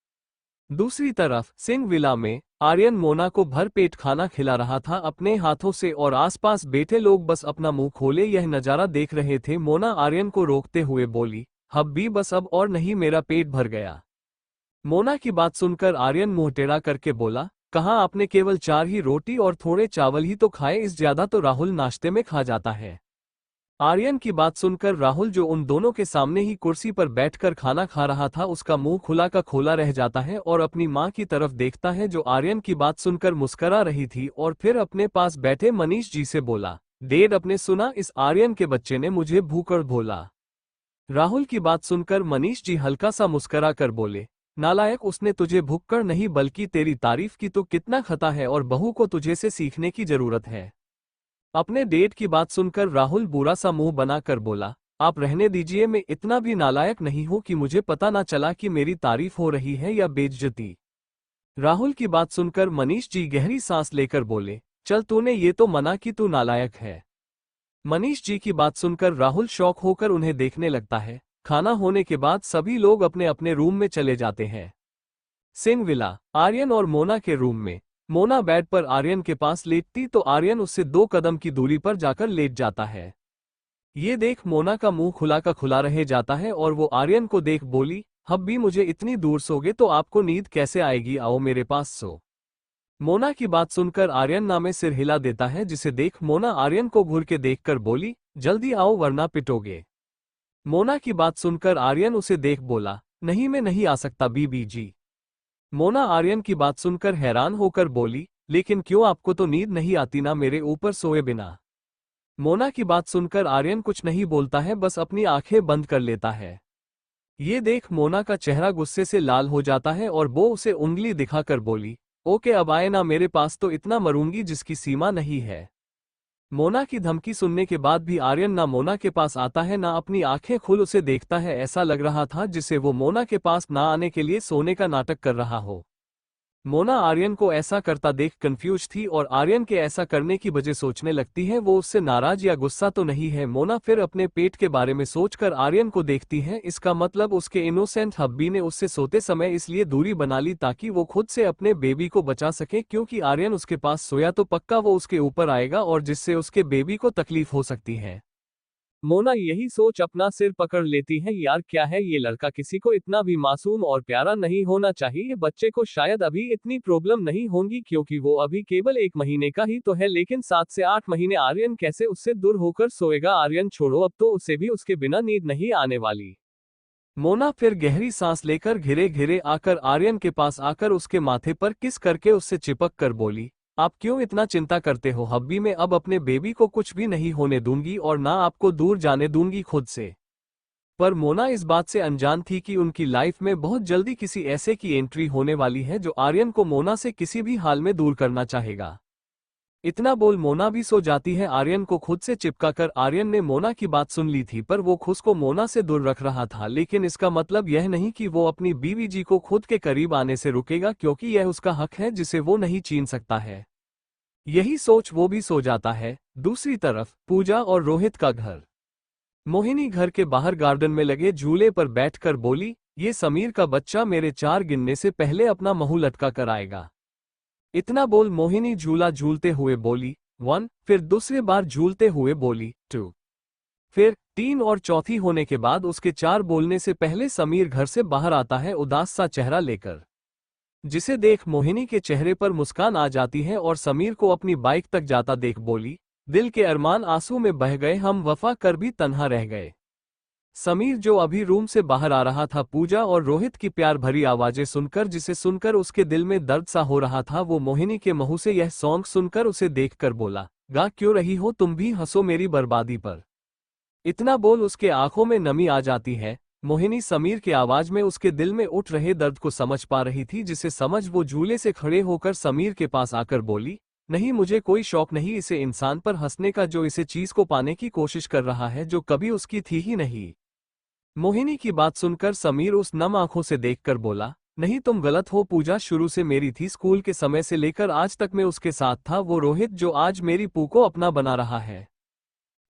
दूसरी तरफ सिंह विला में आर्यन मोना को भर पेट खाना खिला रहा था अपने हाथों से और आसपास बैठे लोग बस अपना मुंह खोले यह नजारा देख रहे थे। मोना आर्यन को रोकते हुए बोली, अब भी बस, अब और नहीं, मेरा पेट भर गया। मोना की बात सुनकर आर्यन मुंह टेढ़ा करके बोला, कहाँ आपने केवल 4 ही रोटी और थोड़े चावल ही तो खाए, इस ज्यादा तो राहुल नाश्ते में खा जाता है। आर्यन की बात सुनकर राहुल, जो उन दोनों के सामने ही कुर्सी पर बैठकर खाना खा रहा था, उसका मुंह खुला का खोला रह जाता है और अपनी मां की तरफ देखता है जो आर्यन की बात सुनकर मुस्करा रही थी, और फिर अपने पास बैठे मनीष जी से बोला, डेड अपने सुना, इस आर्यन के बच्चे ने मुझे भूखड़ बोला। राहुल की बात सुनकर मनीष जी हल्का सा मुस्करा कर बोले, नालायक, उसने तुझे भुक्कड़ नहीं बल्कि तेरी तारीफ की, तो कितना खता है और बहू को तुझे से सीखने की जरूरत है। अपने डेट की बात सुनकर राहुल बुरा सा मुंह बनाकर बोला, आप रहने दीजिए, मैं इतना भी नालायक नहीं हूं कि मुझे पता ना चला कि मेरी तारीफ हो रही है या बेइज्जती। राहुल की बात सुनकर मनीष जी गहरी सांस लेकर बोले, चल तूने ये तो मना कि तू नालायक है। मनीष जी की बात सुनकर राहुल शौक होकर उन्हें देखने लगता है। खाना होने के बाद सभी लोग अपने अपने रूम में चले जाते हैं। सिंह विला, आर्यन और मोना के रूम में। मोना बेड पर आर्यन के पास लेटती तो आर्यन उससे 2 कदम की दूरी पर जाकर लेट जाता है। ये देख मोना का मुंह खुला का खुला रह जाता है और वो आर्यन को देख बोली, अब भी मुझे इतनी दूर सोगे तो आपको नींद कैसे आएगी, आओ मेरे पास सो। मोना की बात सुनकर आर्यन ना में सिर हिला देता है, जिसे देख मोना आर्यन को घूर के देखकर बोली, जल्दी आओ वरना पिटोगे। मोना की बात सुनकर आर्यन उसे देख बोला, नहीं मैं नहीं आ सकता बीबी जी। मोना आर्यन की बात सुनकर हैरान होकर बोली, लेकिन क्यों, आपको तो नींद नहीं आती ना मेरे ऊपर सोए बिना। मोना की बात सुनकर आर्यन कुछ नहीं बोलता है, बस अपनी आंखें बंद कर लेता है। ये देख मोना का चेहरा गुस्से से लाल हो जाता है और वो उसे उंगली दिखाकर बोली, ओके अब आए ना मेरे पास तो इतना मरूंगी जिसकी सीमा नहीं है। मोना की धमकी सुनने के बाद भी आर्यन ना मोना के पास आता है ना अपनी आंखें खुल उसे देखता है, ऐसा लग रहा था जिसे वो मोना के पास ना आने के लिए सोने का नाटक कर रहा हो। मोना आर्यन को ऐसा करता देख कंफ्यूज थी और आर्यन के ऐसा करने की वजह सोचने लगती है वो उससे नाराज या गुस्सा तो नहीं है। मोना फिर अपने पेट के बारे में सोचकर आर्यन को देखती है, इसका मतलब उसके इनोसेंट हब्बी ने उससे सोते समय इसलिए दूरी बना ली ताकि वो खुद से अपने बेबी को बचा सके, क्योंकि आर्यन उसके पास सोया तो पक्का वो उसके ऊपर आएगा और जिससे उसके बेबी को तकलीफ हो सकती है। मोना यही सोच अपना सिर पकड़ लेती है, यार क्या है ये लड़का, किसी को इतना भी मासूम और प्यारा नहीं होना चाहिए। बच्चे को शायद अभी इतनी प्रॉब्लम नहीं होंगी क्योंकि वो अभी केवल 1 महीने का ही तो है, लेकिन 7 से 8 महीने आर्यन कैसे उससे दूर होकर सोएगा। आर्यन छोड़ो, अब तो उसे भी उसके बिना नींद नहीं आने वाली। मोना फिर गहरी सांस लेकर घिरे घिरे आकर आर्यन के पास आकर उसके माथे पर किस करके उससे चिपक कर बोली, आप क्यों इतना चिंता करते हो हब्बी, मैं अब अपने बेबी को कुछ भी नहीं होने दूंगी और ना आपको दूर जाने दूंगी खुद से। पर मोना इस बात से अनजान थी कि उनकी लाइफ में बहुत जल्दी किसी ऐसे की एंट्री होने वाली है जो आर्यन को मोना से किसी भी हाल में दूर करना चाहेगा। इतना बोल मोना भी सो जाती है। आर्यन को खुद से चिपकाकर आर्यन ने मोना की बात सुन ली थी, पर वो खुद को मोना से दूर रख रहा था, लेकिन इसका मतलब यह नहीं कि वो अपनी बीवी जी को खुद के करीब आने से रुकेगा, क्योंकि यह उसका हक है जिसे वो नहीं छीन सकता है। यही सोच वो भी सो जाता है। दूसरी तरफ पूजा और रोहित का घर। मोहिनी घर के बाहर गार्डन में लगे झूले पर बैठकर बोली, ये समीर का बच्चा मेरे 4 गिनने से पहले अपना मुंह लटका कर आएगा। इतना बोल मोहिनी झूला झूलते हुए बोली 1, फिर दूसरी बार झूलते हुए बोली 2, फिर 3 और चौथी होने के बाद उसके 4 बोलने से पहले समीर घर से बाहर आता है उदास सा चेहरा लेकर, जिसे देख मोहिनी के चेहरे पर मुस्कान आ जाती है और समीर को अपनी बाइक तक जाता देख बोली, दिल के अरमान आंसू में बह गए, हम वफा कर भी तन्हा रह गए। समीर जो अभी रूम से बाहर आ रहा था पूजा और रोहित की प्यार भरी आवाजें सुनकर, जिसे सुनकर उसके दिल में दर्द सा हो रहा था, वो मोहिनी के मुंह से यह सॉन्ग सुनकर उसे देखकर बोला, गा क्यों रही हो तुम भी, हंसो मेरी बर्बादी पर। इतना बोल उसके आंखों में नमी आ जाती है। मोहिनी समीर की आवाज में उसके दिल में उठ रहे दर्द को समझ पा रही थी, जिसे समझ वो झूले से खड़े होकर समीर के पास आकर बोली, नहीं मुझे कोई शौक नहीं इसे इंसान पर हंसने का जो इसे चीज को पाने की कोशिश कर रहा है जो कभी उसकी थी ही नहीं। मोहिनी की बात सुनकर समीर उस नम आंखों से देखकर बोला, नहीं तुम गलत हो, पूजा शुरू से मेरी थी, स्कूल के समय से लेकर आज तक मैं उसके साथ था, वो रोहित जो आज मेरी पू को अपना बना रहा है।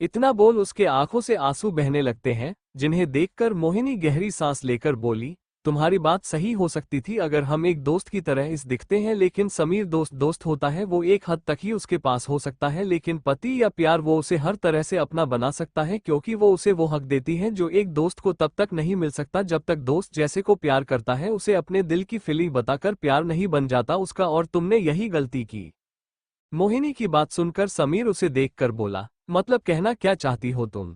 इतना बोल उसके आंखों से आंसू बहने लगते हैं, जिन्हें देखकर मोहिनी गहरी सांस लेकर बोली, तुम्हारी बात सही हो सकती थी अगर हम एक दोस्त की तरह इस दिखते हैं, लेकिन समीर दोस्त दोस्त होता है, वो एक हद तक ही उसके पास हो सकता है, लेकिन पति या प्यार वो उसे हर तरह से अपना बना सकता है, क्योंकि वो उसे वो हक देती है जो एक दोस्त को तब तक नहीं मिल सकता जब तक दोस्त जैसे को प्यार करता है उसे अपने दिल की फीलिंग बताकर प्यार नहीं बन जाता उसका, और तुमने यही गलती की। मोहिनी की बात सुनकर समीर उसे देखकर बोला, मतलब कहना क्या चाहती हो तुम?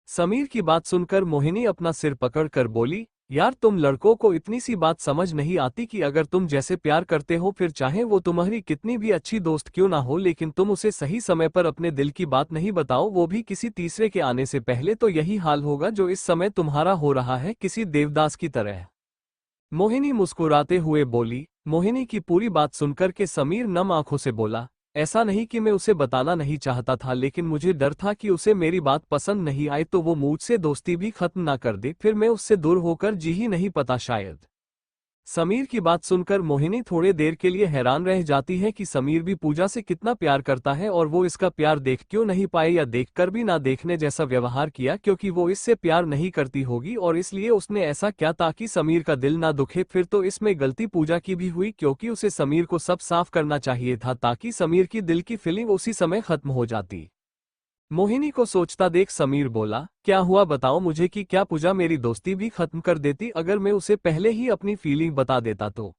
समीर की बात सुनकर मोहिनी अपना सिर पकड़कर बोली, यार तुम लड़कों को इतनी सी बात समझ नहीं आती कि अगर तुम जैसे प्यार करते हो, फिर चाहे वो तुम्हारी कितनी भी अच्छी दोस्त क्यों ना हो, लेकिन तुम उसे सही समय पर अपने दिल की बात नहीं बताओ, वो भी किसी तीसरे के आने से पहले, तो यही हाल होगा जो इस समय तुम्हारा हो रहा है, किसी देवदास की तरह। मोहिनी मुस्कुराते हुए बोली। मोहिनी की पूरी बात सुनकर के समीर नम आंखों से बोला, ऐसा नहीं कि मैं उसे बताना नहीं चाहता था, लेकिन मुझे डर था कि उसे मेरी बात पसंद नहीं आए तो वो मुझसे दोस्ती भी खत्म ना कर दे, फिर मैं उससे दूर होकर जी ही नहीं पाता शायद। समीर की बात सुनकर मोहिनी थोड़े देर के लिए हैरान रह जाती है कि समीर भी पूजा से कितना प्यार करता है और वो इसका प्यार देख क्यों नहीं पाए, या देखकर भी ना देखने जैसा व्यवहार किया, क्योंकि वो इससे प्यार नहीं करती होगी और इसलिए उसने ऐसा क्या ताकि समीर का दिल ना दुखे। फिर तो इसमें गलती पूजा की भी हुई, क्योंकि उसे समीर को सब साफ करना चाहिए था ताकि समीर की दिल की फीलिंग उसी समय खत्म हो जाती। मोहिनी को सोचता देख समीर बोला, क्या हुआ बताओ मुझे कि क्या पूजा मेरी दोस्ती भी खत्म कर देती अगर मैं उसे पहले ही अपनी फीलिंग बता देता तो?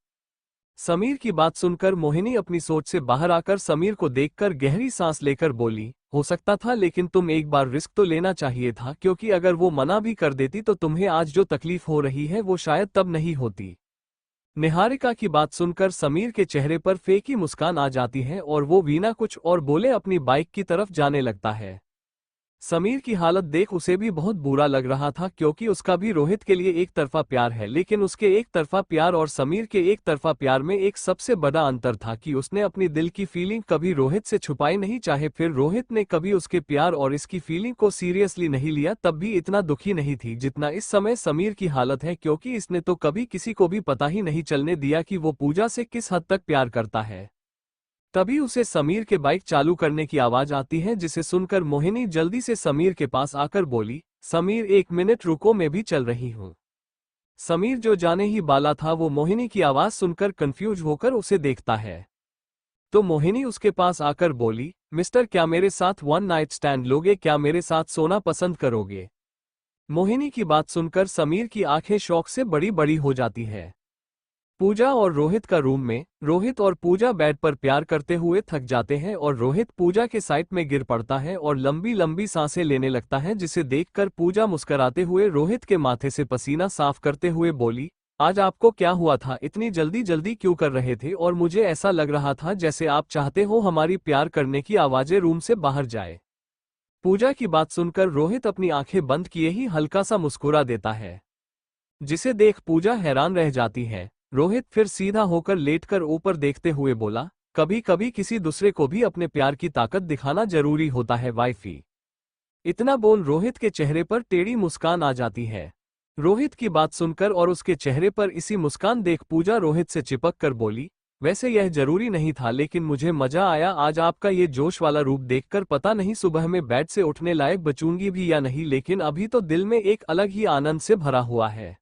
समीर की बात सुनकर मोहिनी अपनी सोच से बाहर आकर समीर को देखकर गहरी सांस लेकर बोली, हो सकता था, लेकिन तुम एक बार रिस्क तो लेना चाहिए था, क्योंकि अगर वो मना भी कर देती तो तुम्हें आज जो तकलीफ हो रही है वो शायद तब नहीं होती। निहारिका की बात सुनकर समीर के चेहरे पर फेंकी मुस्कान आ जाती है और वो बिना कुछ और बोले अपनी बाइक की तरफ जाने लगता है। समीर की हालत देख उसे भी बहुत बुरा लग रहा था, क्योंकि उसका भी रोहित के लिए एक तरफा प्यार है, लेकिन उसके एक तरफा प्यार और समीर के एक तरफा प्यार में एक सबसे बड़ा अंतर था कि उसने अपनी दिल की फीलिंग कभी रोहित से छुपाई नहीं, चाहे फिर रोहित ने कभी उसके प्यार और इसकी फीलिंग को सीरियसली नहीं लिया, तब भी इतना दुखी नहीं थी जितना इस समय समीर की हालत है, क्योंकि इसने तो कभी किसी को भी पता ही नहीं चलने दिया कि वो पूजा से किस हद तक प्यार करता है। तभी उसे समीर के बाइक चालू करने की आवाज आती है, जिसे सुनकर मोहिनी जल्दी से समीर के पास आकर बोली, समीर एक मिनट रुको, मैं भी चल रही हूँ। समीर जो जाने ही वाला था वो मोहिनी की आवाज सुनकर कंफ्यूज होकर उसे देखता है। तो मोहिनी उसके पास आकर बोली, मिस्टर क्या मेरे साथ वन नाइट स्टैंड लोगे, क्या मेरे साथ सोना पसंद करोगे? मोहिनी की बात सुनकर समीर की आंखें शौक से बड़ी बड़ी हो जाती है। पूजा और रोहित का रूम में रोहित और पूजा बेड पर प्यार करते हुए थक जाते हैं और रोहित पूजा के साइड में गिर पड़ता है और लंबी लंबी सांसें लेने लगता है, जिसे देखकर पूजा मुस्कुराते हुए रोहित के माथे से पसीना साफ करते हुए बोली, आज आपको क्या हुआ था, इतनी जल्दी जल्दी क्यों कर रहे थे, और मुझे ऐसा लग रहा था जैसे आप चाहते हो हमारी प्यार करने की आवाजें रूम से बाहर जाए। पूजा की बात सुनकर रोहित अपनी आंखें बंद किए ही हल्का सा मुस्कुरा देता है, जिसे देख पूजा हैरान रह जाती है। रोहित फिर सीधा होकर लेटकर ऊपर देखते हुए बोला, कभी कभी किसी दूसरे को भी अपने प्यार की ताकत दिखाना जरूरी होता है वाइफी। इतना बोल रोहित के चेहरे पर टेढ़ी मुस्कान आ जाती है। रोहित की बात सुनकर और उसके चेहरे पर इसी मुस्कान देख पूजा रोहित से चिपक कर बोली, वैसे यह जरूरी नहीं था, लेकिन मुझे मजा आया आज आपका ये जोश वाला रूप देखकर, पता नहीं सुबह में बेड से उठने लायक बचूंगी भी या नहीं, लेकिन अभी तो दिल में एक अलग ही आनंद से भरा हुआ है।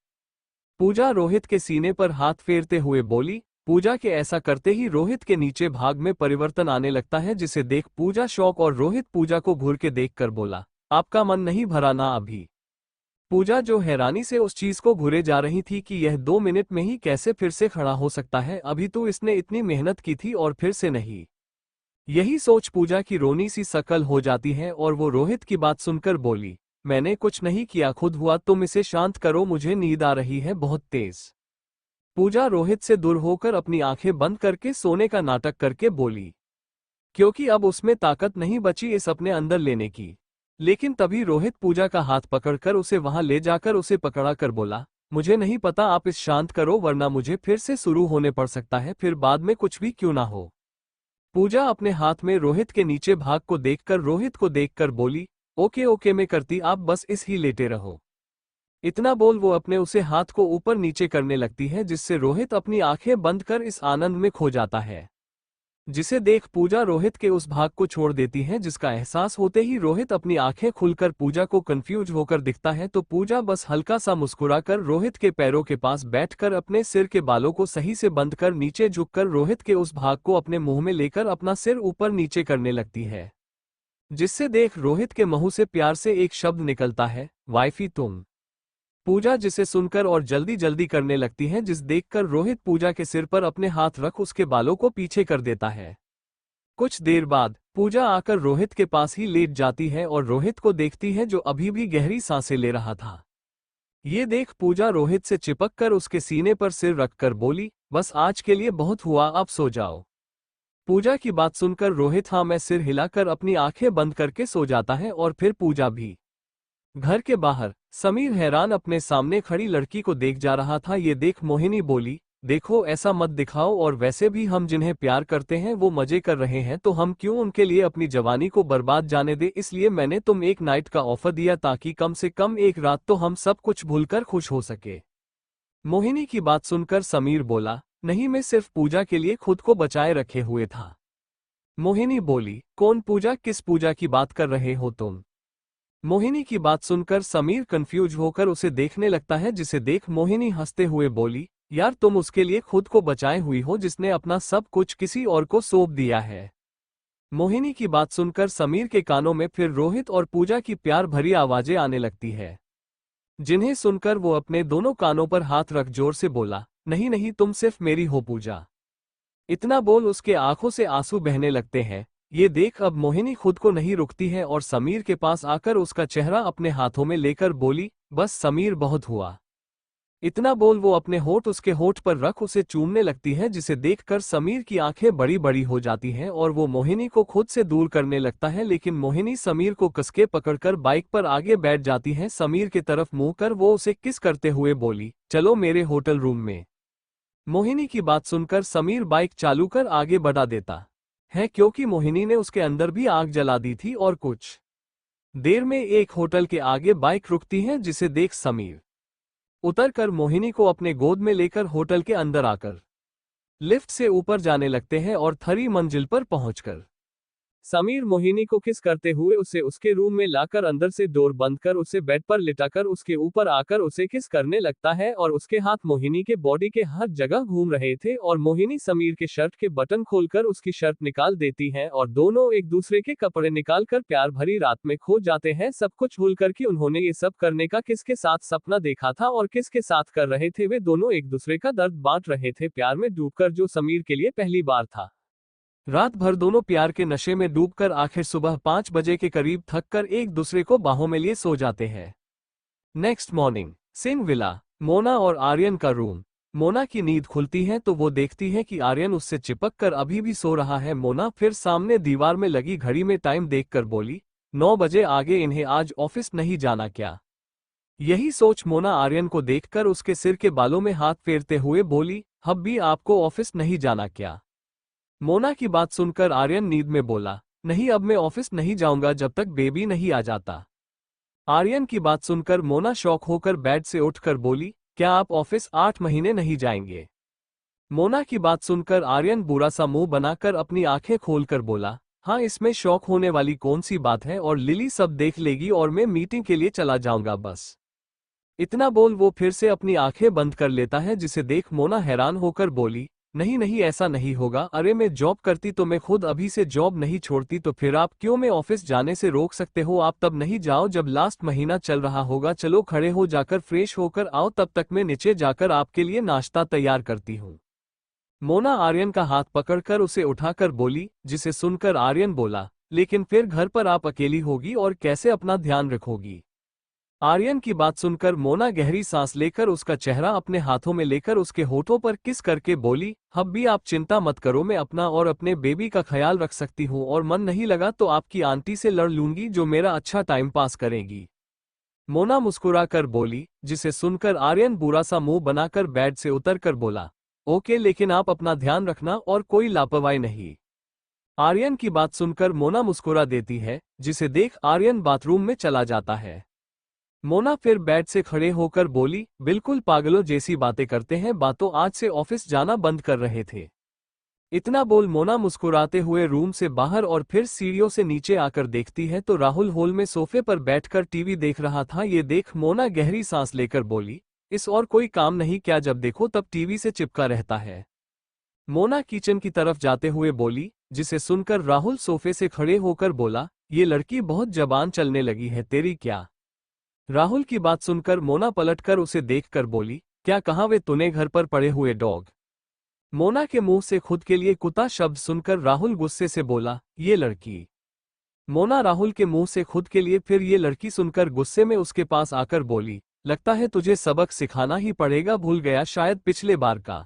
पूजा रोहित के सीने पर हाथ फेरते हुए बोली। पूजा के ऐसा करते ही रोहित के नीचे भाग में परिवर्तन आने लगता है, जिसे देख पूजा शौक और रोहित पूजा को घूर के देखकर बोला, आपका मन नहीं भरा ना अभी? पूजा जो हैरानी से उस चीज को घूरे जा रही थी कि यह 2 मिनट में ही कैसे फिर से खड़ा हो सकता है, अभी तो इसने इतनी मेहनत की थी और फिर से नहीं। यही सोच पूजा की रोनी सी शकल हो जाती है और वो रोहित की बात सुनकर बोली, मैंने कुछ नहीं किया, खुद हुआ, तुम इसे शांत करो, मुझे नींद आ रही है बहुत तेज। पूजा रोहित से दूर होकर अपनी आंखें बंद करके सोने का नाटक करके बोली, क्योंकि अब उसमें ताकत नहीं बची इस अपने अंदर लेने की। लेकिन तभी रोहित पूजा का हाथ पकड़कर उसे वहां ले जाकर उसे पकड़ा कर बोला, मुझे नहीं पता, आप इस शांत करो वरना मुझे फिर से शुरू होने पड़ सकता है, फिर बाद में कुछ भी क्यों ना हो। पूजा अपने हाथ में रोहित के नीचे भाग को देखकर रोहित को देखकर बोली, ओके ओके मैं करती, आप बस इस ही लेटे रहो। इतना बोल वो अपने उसे हाथ को ऊपर नीचे करने लगती है, जिससे रोहित अपनी आंखें बंद कर इस आनंद में खो जाता है। जिसे देख पूजा रोहित के उस भाग को छोड़ देती है, जिसका एहसास होते ही रोहित अपनी आंखें खुलकर पूजा को कंफ्यूज होकर दिखता है तो पूजा बस हल्का सा मुस्कुराकर रोहित के पैरों के पास बैठकर अपने सिर के बालों को सही से बंद कर नीचे झुककर रोहित के उस भाग को अपने मुंह में लेकर अपना सिर ऊपर नीचे करने लगती है। जिससे देख रोहित के मुंह से प्यार से एक शब्द निकलता है, वाइफी तुम। पूजा जिसे सुनकर और जल्दी जल्दी करने लगती है, जिस देखकर रोहित पूजा के सिर पर अपने हाथ रख उसके बालों को पीछे कर देता है। कुछ देर बाद पूजा आकर रोहित के पास ही लेट जाती है और रोहित को देखती है जो अभी भी गहरी सांसें ले रहा था। ये देख पूजा रोहित से चिपक कर उसके सीने पर सिर रखकर बोली, बस आज के लिए बहुत हुआ, अब सो जाओ। पूजा की बात सुनकर रोहित हाँ में सिर हिलाकर अपनी आंखें बंद करके सो जाता है और फिर पूजा भी। घर के बाहर समीर हैरान अपने सामने खड़ी लड़की को देख जा रहा था। ये देख मोहिनी बोली, देखो ऐसा मत दिखाओ, और वैसे भी हम जिन्हें प्यार करते हैं वो मजे कर रहे हैं तो हम क्यों उनके लिए अपनी जवानी को बर्बाद जाने दे, इसलिए मैंने तुम एक नाइट का ऑफर दिया ताकि कम से कम एक रात तो हम सब कुछ भूलकर खुश हो सके। मोहिनी की बात सुनकर समीर बोला, नहीं मैं सिर्फ पूजा के लिए खुद को बचाए रखे हुए था। मोहिनी बोली, कौन पूजा, किस पूजा की बात कर रहे हो तुम? मोहिनी की बात सुनकर समीर कंफ्यूज होकर उसे देखने लगता है, जिसे देख मोहिनी हंसते हुए बोली, यार तुम उसके लिए खुद को बचाए हुई हो जिसने अपना सब कुछ किसी और को सौंप दिया है। मोहिनी की बात सुनकर समीर के कानों में फिर रोहित और पूजा की प्यार भरी आवाजें आने लगती है, जिन्हें सुनकर वो अपने दोनों कानों पर हाथ रख जोर से बोला, नहीं नहीं तुम सिर्फ मेरी हो पूजा। इतना बोल उसके आंखों से आंसू बहने लगते हैं। ये देख अब मोहिनी खुद को नहीं रुकती है और समीर के पास आकर उसका चेहरा अपने हाथों में लेकर बोली, बस समीर बहुत हुआ। इतना बोल वो अपने होठ उसके होठ पर रख उसे चूमने लगती है, जिसे देखकर समीर की आंखें बड़ी बड़ी हो जाती हैं और वो मोहिनी को खुद से दूर करने लगता है, लेकिन मोहिनी समीर को कसके पकड़कर बाइक पर आगे बैठ जाती है। समीर की तरफ मुंह कर वो उसे किस करते हुए बोली, चलो मेरे होटल रूम में। मोहिनी की बात सुनकर समीर बाइक चालू कर आगे बढ़ा देता है, क्योंकि मोहिनी ने उसके अंदर भी आग जला दी थी। और कुछ देर में एक होटल के आगे बाइक रुकती है, जिसे देख समीर उतरकर मोहिनी को अपने गोद में लेकर होटल के अंदर आकर लिफ्ट से ऊपर जाने लगते हैं और 3 मंजिल पर पहुंचकर समीर मोहिनी को किस करते हुए उसे उसके रूम में लाकर अंदर से डोर बंद कर उसे बेड पर लिटाकर उसके ऊपर आकर उसे किस करने लगता है और उसके हाथ मोहिनी के बॉडी के हर जगह घूम रहे थे और मोहिनी समीर के शर्ट के बटन खोलकर उसकी शर्ट निकाल देती है और दोनों एक दूसरे के कपड़े निकालकर प्यार भरी रात में खो जाते हैं, सब कुछ भूलकर कि उन्होंने ये सब करने का किसके साथ सपना देखा था और किसके साथ कर रहे थे। वे दोनों एक दूसरे का दर्द बांट रहे थे प्यार में डूबकर, जो समीर के लिए पहली बार था। रात भर दोनों प्यार के नशे में डूबकर आखिर सुबह 5 बजे के करीब थककर एक दूसरे को बाहों में लिए सो जाते हैं। Next morning Singh villa, Mona और आर्यन का रूम। मोना की नींद खुलती है तो वो देखती है कि आर्यन उससे चिपक कर अभी भी सो रहा है। मोना फिर सामने दीवार में लगी घड़ी में टाइम देखकर बोली, 9 बजे आगे, इन्हें आज ऑफिस नहीं जाना क्या? यही सोच मोना आर्यन को देखकर उसके सिर के बालों में हाथ फेरते हुए बोली, अब भी आपको ऑफिस नहीं जाना क्या? मोना की बात सुनकर आर्यन नींद में बोला, नहीं अब मैं ऑफिस नहीं जाऊंगा जब तक बेबी नहीं आ जाता। आर्यन की बात सुनकर मोना शॉक होकर बेड से उठकर बोली, क्या आप ऑफिस 8 महीने नहीं जाएंगे? मोना की बात सुनकर आर्यन बुरा सा मुंह बनाकर अपनी आंखें खोलकर बोला, हाँ इसमें शॉक होने वाली कौन सी बात है, और लिली सब देख लेगी और मैं मीटिंग के लिए चला जाऊंगा बस। इतना बोल वो फिर से अपनी आंखें बंद कर लेता है, जिसे देख मोना हैरान होकर बोली, नहीं नहीं ऐसा नहीं होगा, अरे मैं जॉब करती तो मैं खुद अभी से जॉब नहीं छोड़ती, तो फिर आप क्यों मैं ऑफिस जाने से रोक सकते हो? आप तब नहीं जाओ जब लास्ट महीना चल रहा होगा। चलो खड़े हो जाकर फ्रेश होकर आओ, तब तक मैं नीचे जाकर आपके लिए नाश्ता तैयार करती हूँ। मोना आर्यन का हाथ पकड़कर उसे उठाकर बोली, जिसे सुनकर आर्यन बोला, लेकिन फिर घर पर आप अकेली होगी और कैसे अपना ध्यान रखोगी? आर्यन की बात सुनकर मोना गहरी सांस लेकर उसका चेहरा अपने हाथों में लेकर उसके होठों पर किस करके बोली, अब भी आप चिंता मत करो, मैं अपना और अपने बेबी का ख्याल रख सकती हूँ, और मन नहीं लगा तो आपकी आंटी से लड़ लूंगी जो मेरा अच्छा टाइम पास करेगी। मोना मुस्कुराकर बोली, जिसे सुनकर आर्यन बुरा सा मुंह बनाकर बेड से उतरकर बोला, ओके लेकिन आप अपना ध्यान रखना और कोई लापरवाही नहीं। आर्यन की बात सुनकर मोना मुस्कुरा देती है, जिसे देख आर्यन बाथरूम में चला जाता है। मोना फिर बेड से खड़े होकर बोली, बिल्कुल पागलों जैसी बातें करते हैं, बातों आज से ऑफिस जाना बंद कर रहे थे। इतना बोल मोना मुस्कुराते हुए रूम से बाहर और फिर सीढ़ियों से नीचे आकर देखती है तो राहुल हॉल में सोफे पर बैठकर टीवी देख रहा था। ये देख मोना गहरी सांस लेकर बोली, इस और कोई काम नहीं क्या, जब देखो तब टीवी से चिपका रहता है। मोना किचन की तरफ जाते हुए बोली, जिसे सुनकर राहुल सोफे से खड़े होकर बोला, ये लड़की बहुत जबान चलने लगी है तेरी क्या। राहुल की बात सुनकर मोना पलटकर उसे देखकर बोली, क्या कहा वे तूने घर पर पड़े हुए डॉग। मोना के मुंह से खुद के लिए कुत्ता शब्द सुनकर राहुल गुस्से से बोला, ये लड़की। मोना राहुल के मुंह से खुद के लिए फिर ये लड़की सुनकर गुस्से में उसके पास आकर बोली, लगता है तुझे सबक सिखाना ही पड़ेगा, भूल गया शायद पिछले बार का।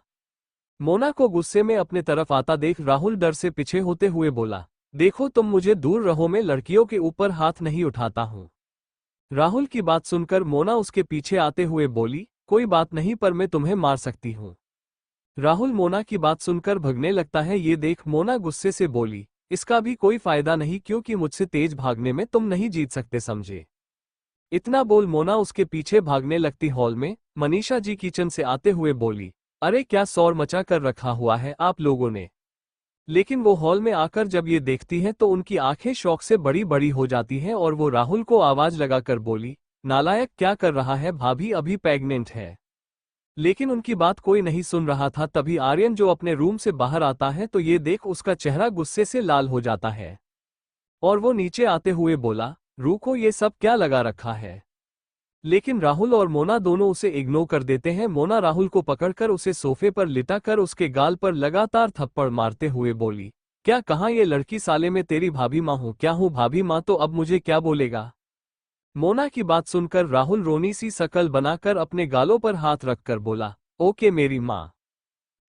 मोना को गुस्से में अपने तरफ आता देख राहुल डर से पीछे होते हुए बोला, देखो तुम मुझे दूर रहो, मैं लड़कियों के ऊपर हाथ नहीं उठाता हूं। राहुल की बात सुनकर मोना उसके पीछे आते हुए बोली, कोई बात नहीं पर मैं तुम्हें मार सकती हूं। राहुल मोना की बात सुनकर भगने लगता है। ये देख मोना गुस्से से बोली, इसका भी कोई फायदा नहीं क्योंकि मुझसे तेज भागने में तुम नहीं जीत सकते समझे। इतना बोल मोना उसके पीछे भागने लगती। हॉल में मनीषा जी किचन से आते हुए बोली, अरे क्या शोर मचा कर रखा हुआ है आप लोगों ने। लेकिन वो हॉल में आकर जब ये देखती है तो उनकी आंखें शौक से बड़ी बड़ी हो जाती हैं और वो राहुल को आवाज लगाकर बोली, नालायक क्या कर रहा है, भाभी अभी प्रेग्नेंट है। लेकिन उनकी बात कोई नहीं सुन रहा था। तभी आर्यन जो अपने रूम से बाहर आता है तो ये देख उसका चेहरा गुस्से से लाल हो जाता है और वो नीचे आते हुए बोला, रुको ये सब क्या लगा रखा है। लेकिन राहुल और मोना दोनों उसे इग्नोर कर देते हैं। मोना राहुल को पकड़कर उसे सोफे पर लिटाकर उसके गाल पर लगातार थप्पड़ मारते हुए बोली, क्या कहा ये लड़की, साले में तेरी भाभी माँ हूँ क्या, हूँ भाभी माँ तो अब मुझे क्या बोलेगा। मोना की बात सुनकर राहुल रोनी सी शकल बनाकर अपने गालों पर हाथ रखकर बोला, ओके मेरी माँ।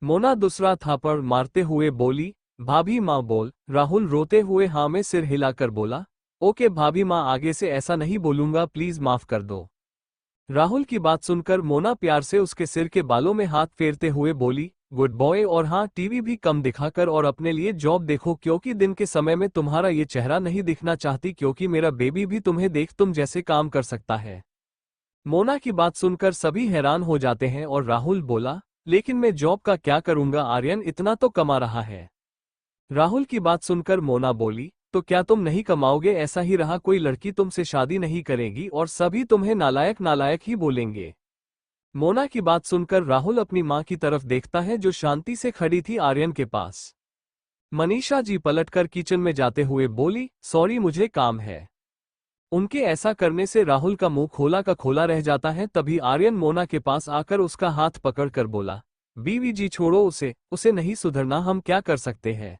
मोना दूसरा थापड़ मारते हुए बोली, भाभी माँ बोल। राहुल रोते हुए हाँ में सिर हिलाकर बोला, ओके भाभी माँ, आगे से ऐसा नहीं बोलूंगा, प्लीज माफ कर दो। राहुल की बात सुनकर मोना प्यार से उसके सिर के बालों में हाथ फेरते हुए बोली, गुड बॉय, और हाँ टीवी भी कम दिखाकर और अपने लिए जॉब देखो क्योंकि दिन के समय में तुम्हारा ये चेहरा नहीं दिखना चाहती क्योंकि मेरा बेबी भी तुम्हें देख तुम जैसे काम कर सकता है। मोना की बात सुनकर सभी हैरान हो जाते हैं और राहुल बोला, लेकिन मैं जॉब का क्या करूंगा, आर्यन इतना तो कमा रहा है। राहुल की बात सुनकर मोना बोली, तो क्या तुम नहीं कमाओगे, ऐसा ही रहा कोई लड़की तुमसे शादी नहीं करेगी और सभी तुम्हें नालायक नालायक ही बोलेंगे। मोना की बात सुनकर राहुल अपनी मां की तरफ देखता है जो शांति से खड़ी थी आर्यन के पास। मनीषा जी पलटकर किचन में जाते हुए बोली, सॉरी मुझे काम है। उनके ऐसा करने से राहुल का मुंह खोला का खोला रह जाता है। तभी आर्यन मोना के पास आकर उसका हाथ पकड़कर बोला, बीवी जी छोड़ो उसे, उसे नहीं सुधरना, हम क्या कर सकते हैं।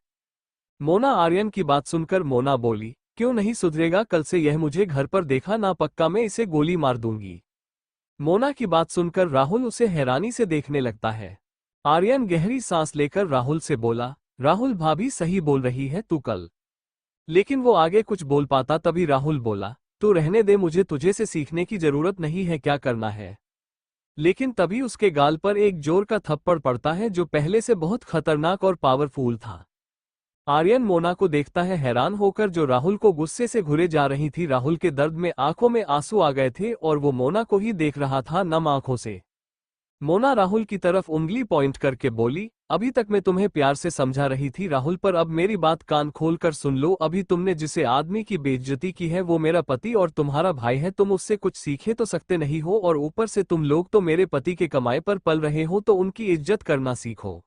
मोना आर्यन की बात सुनकर मोना बोली, क्यों नहीं सुधरेगा, कल से यह मुझे घर पर देखा ना, पक्का मैं इसे गोली मार दूंगी। मोना की बात सुनकर राहुल उसे हैरानी से देखने लगता है। आर्यन गहरी सांस लेकर राहुल से बोला, राहुल भाभी सही बोल रही है तू कल। लेकिन वो आगे कुछ बोल पाता तभी राहुल बोला, तू रहने दे, मुझे तुझे से सीखने की जरूरत नहीं है क्या करना है। लेकिन तभी उसके गाल पर एक जोर का थप्पड़ पड़ता है जो पहले से बहुत खतरनाक और पावरफुल था। आर्यन मोना को देखता है हैरान होकर जो राहुल को गुस्से से घुरे जा रही थी। राहुल के दर्द में आंखों में आंसू आ गए थे और वो मोना को ही देख रहा था नम आंखों से। मोना राहुल की तरफ उंगली पॉइंट करके बोली, अभी तक मैं तुम्हें प्यार से समझा रही थी राहुल, पर अब मेरी बात कान खोल कर सुन लो। अभी तुमने जिसे आदमी की बेइज्जती की है वो मेरा पति और तुम्हारा भाई है। तुम उससे कुछ सीखे तो सकते नहीं हो और ऊपर से तुम लोग तो मेरे पति के कमाए पर पल रहे हो, तो उनकी इज्जत करना सीखो।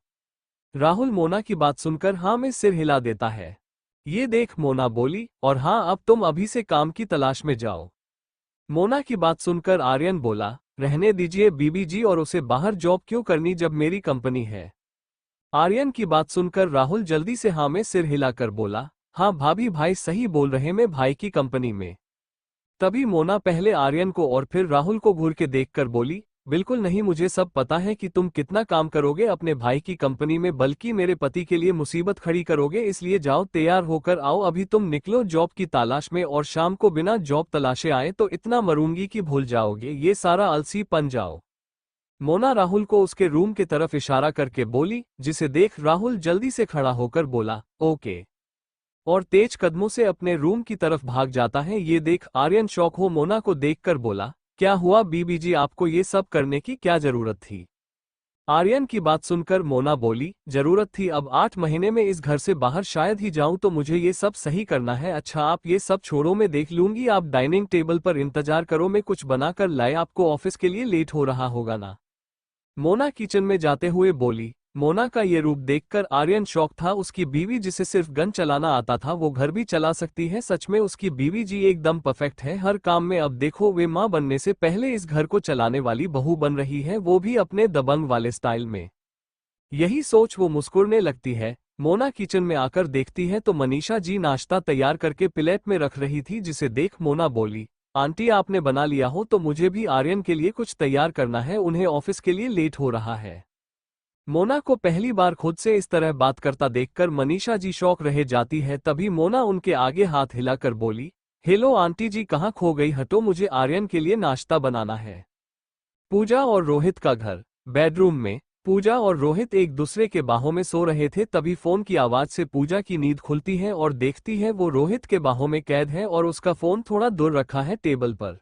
राहुल मोना की बात सुनकर हाँ में सिर हिला देता है। ये देख मोना बोली, और हाँ अब तुम अभी से काम की तलाश में जाओ। मोना की बात सुनकर आर्यन बोला, रहने दीजिए बीबी जी, और उसे बाहर जॉब क्यों करनी जब मेरी कंपनी है। आर्यन की बात सुनकर राहुल जल्दी से हाँ में सिर हिलाकर बोला, हाँ भाभी भाई सही बोल रहे, मैं भाई की कंपनी में। तभी मोना पहले आर्यन को और फिर राहुल को घूर के देखकर बोली, बिल्कुल नहीं, मुझे सब पता है कि तुम कितना काम करोगे अपने भाई की कंपनी में, बल्कि मेरे पति के लिए मुसीबत खड़ी करोगे, इसलिए जाओ तैयार होकर आओ, अभी तुम निकलो जॉब की तलाश में, और शाम को बिना जॉब तलाशे आए तो इतना मरूंगी कि भूल जाओगे ये सारा आलसी पन जाओ। मोना राहुल को उसके रूम की तरफ इशारा करके बोली, जिसे देख राहुल जल्दी से खड़ा होकर बोला, ओके, और तेज कदमों से अपने रूम की तरफ भाग जाता है। ये देख आर्यन शौक हो मोना को देखकर बोला, क्या हुआ बीबी जी, आपको ये सब करने की क्या जरूरत थी। आर्यन की बात सुनकर मोना बोली, जरूरत थी अब 8 महीने में इस घर से बाहर शायद ही जाऊं तो मुझे ये सब सही करना है। अच्छा आप ये सब छोड़ो, मैं देख लूंगी, आप डाइनिंग टेबल पर इंतजार करो, मैं कुछ बना कर लाए, आपको ऑफिस के लिए लेट हो रहा होगा ना। मोना किचन में जाते हुए बोली। मोना का ये रूप देखकर आर्यन शॉक था। उसकी बीवी जिसे सिर्फ गन चलाना आता था वो घर भी चला सकती है। सच में उसकी बीवी जी एकदम परफेक्ट है हर काम में। अब देखो वे मां बनने से पहले इस घर को चलाने वाली बहू बन रही है, वो भी अपने दबंग वाले स्टाइल में। यही सोच वो मुस्कुराने लगती है। मोना किचन में आकर देखती है तो मनीषा जी नाश्ता तैयार करके प्लेट में रख रही थी, जिसे देख मोना बोली, आंटी आपने बना लिया हो तो मुझे भी आर्यन के लिए कुछ तैयार करना है, उन्हें ऑफिस के लिए लेट हो रहा है। मोना को पहली बार खुद से इस तरह बात करता देखकर मनीषा जी शौक रह जाती है। तभी मोना उनके आगे हाथ हिलाकर बोली, हेलो आंटी जी कहाँ खो गई, हटो, मुझे आर्यन के लिए नाश्ता बनाना है। पूजा और रोहित का घर। बेडरूम में पूजा और रोहित एक दूसरे के बाहों में सो रहे थे। तभी फोन की आवाज से पूजा की नींद खुलती है और देखती है वो रोहित के बाहों में कैद है और उसका फोन थोड़ा दूर रखा है टेबल पर।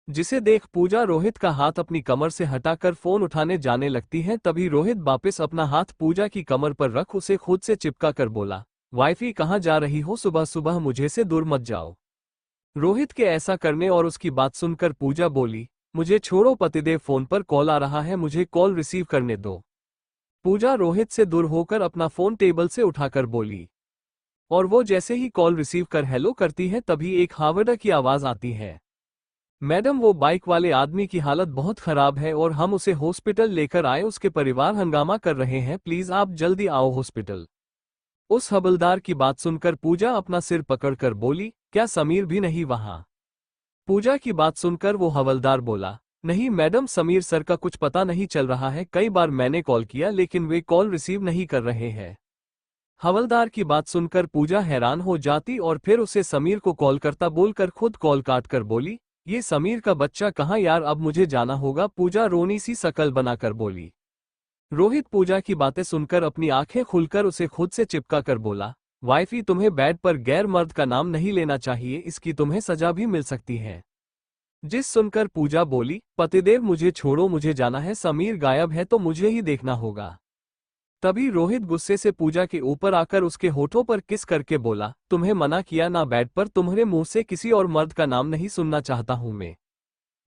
जिसे देख पूजा रोहित का हाथ अपनी कमर से हटाकर फोन उठाने जाने लगती है। तभी रोहित वापस अपना हाथ पूजा की कमर पर रख उसे खुद से चिपका कर बोला, वाइफी कहाँ जा रही हो, सुबह सुबह मुझे से दूर मत जाओ। रोहित के ऐसा करने और उसकी बात सुनकर पूजा बोली, मुझे छोड़ो पतिदेव, फोन पर कॉल आ रहा है, मुझे कॉल रिसीव करने दो। पूजा रोहित से दूर होकर अपना फोन टेबल से उठाकर बोली और वो जैसे ही कॉल रिसीव कर हेलो करती है तभी एक हावड़ा की आवाज आती है, मैडम वो बाइक वाले आदमी की हालत बहुत खराब है और हम उसे हॉस्पिटल लेकर आए, उसके परिवार हंगामा कर रहे हैं, प्लीज आप जल्दी आओ हॉस्पिटल। उस हवलदार की बात सुनकर पूजा अपना सिर पकड़कर बोली, क्या समीर भी नहीं वहां? पूजा की बात सुनकर वो हवलदार बोला, नहीं मैडम, समीर सर का कुछ पता नहीं चल रहा है, कई बार मैंने कॉल किया लेकिन वे कॉल रिसीव नहीं कर रहे हैं। हवलदार की बात सुनकर पूजा हैरान हो जाती और फिर उसे समीर को कॉल करता बोलकर खुद कॉल काट कर बोली, ये समीर का बच्चा कहाँ यार, अब मुझे जाना होगा। पूजा रोनी सी शकल बनाकर बोली। रोहित पूजा की बातें सुनकर अपनी आंखें खुलकर उसे खुद से चिपका कर बोला, वाइफी तुम्हें बेड पर गैर मर्द का नाम नहीं लेना चाहिए, इसकी तुम्हें सजा भी मिल सकती है। जिस सुनकर पूजा बोली, पतिदेव मुझे छोड़ो, मुझे जाना है, समीर गायब है तो मुझे ही देखना होगा। तभी रोहित गुस्से से पूजा के ऊपर आकर उसके होठों पर किस करके बोला, तुम्हें मना किया ना, बेड पर तुम्हारे मुंह से किसी और मर्द का नाम नहीं सुनना चाहता हूं मैं।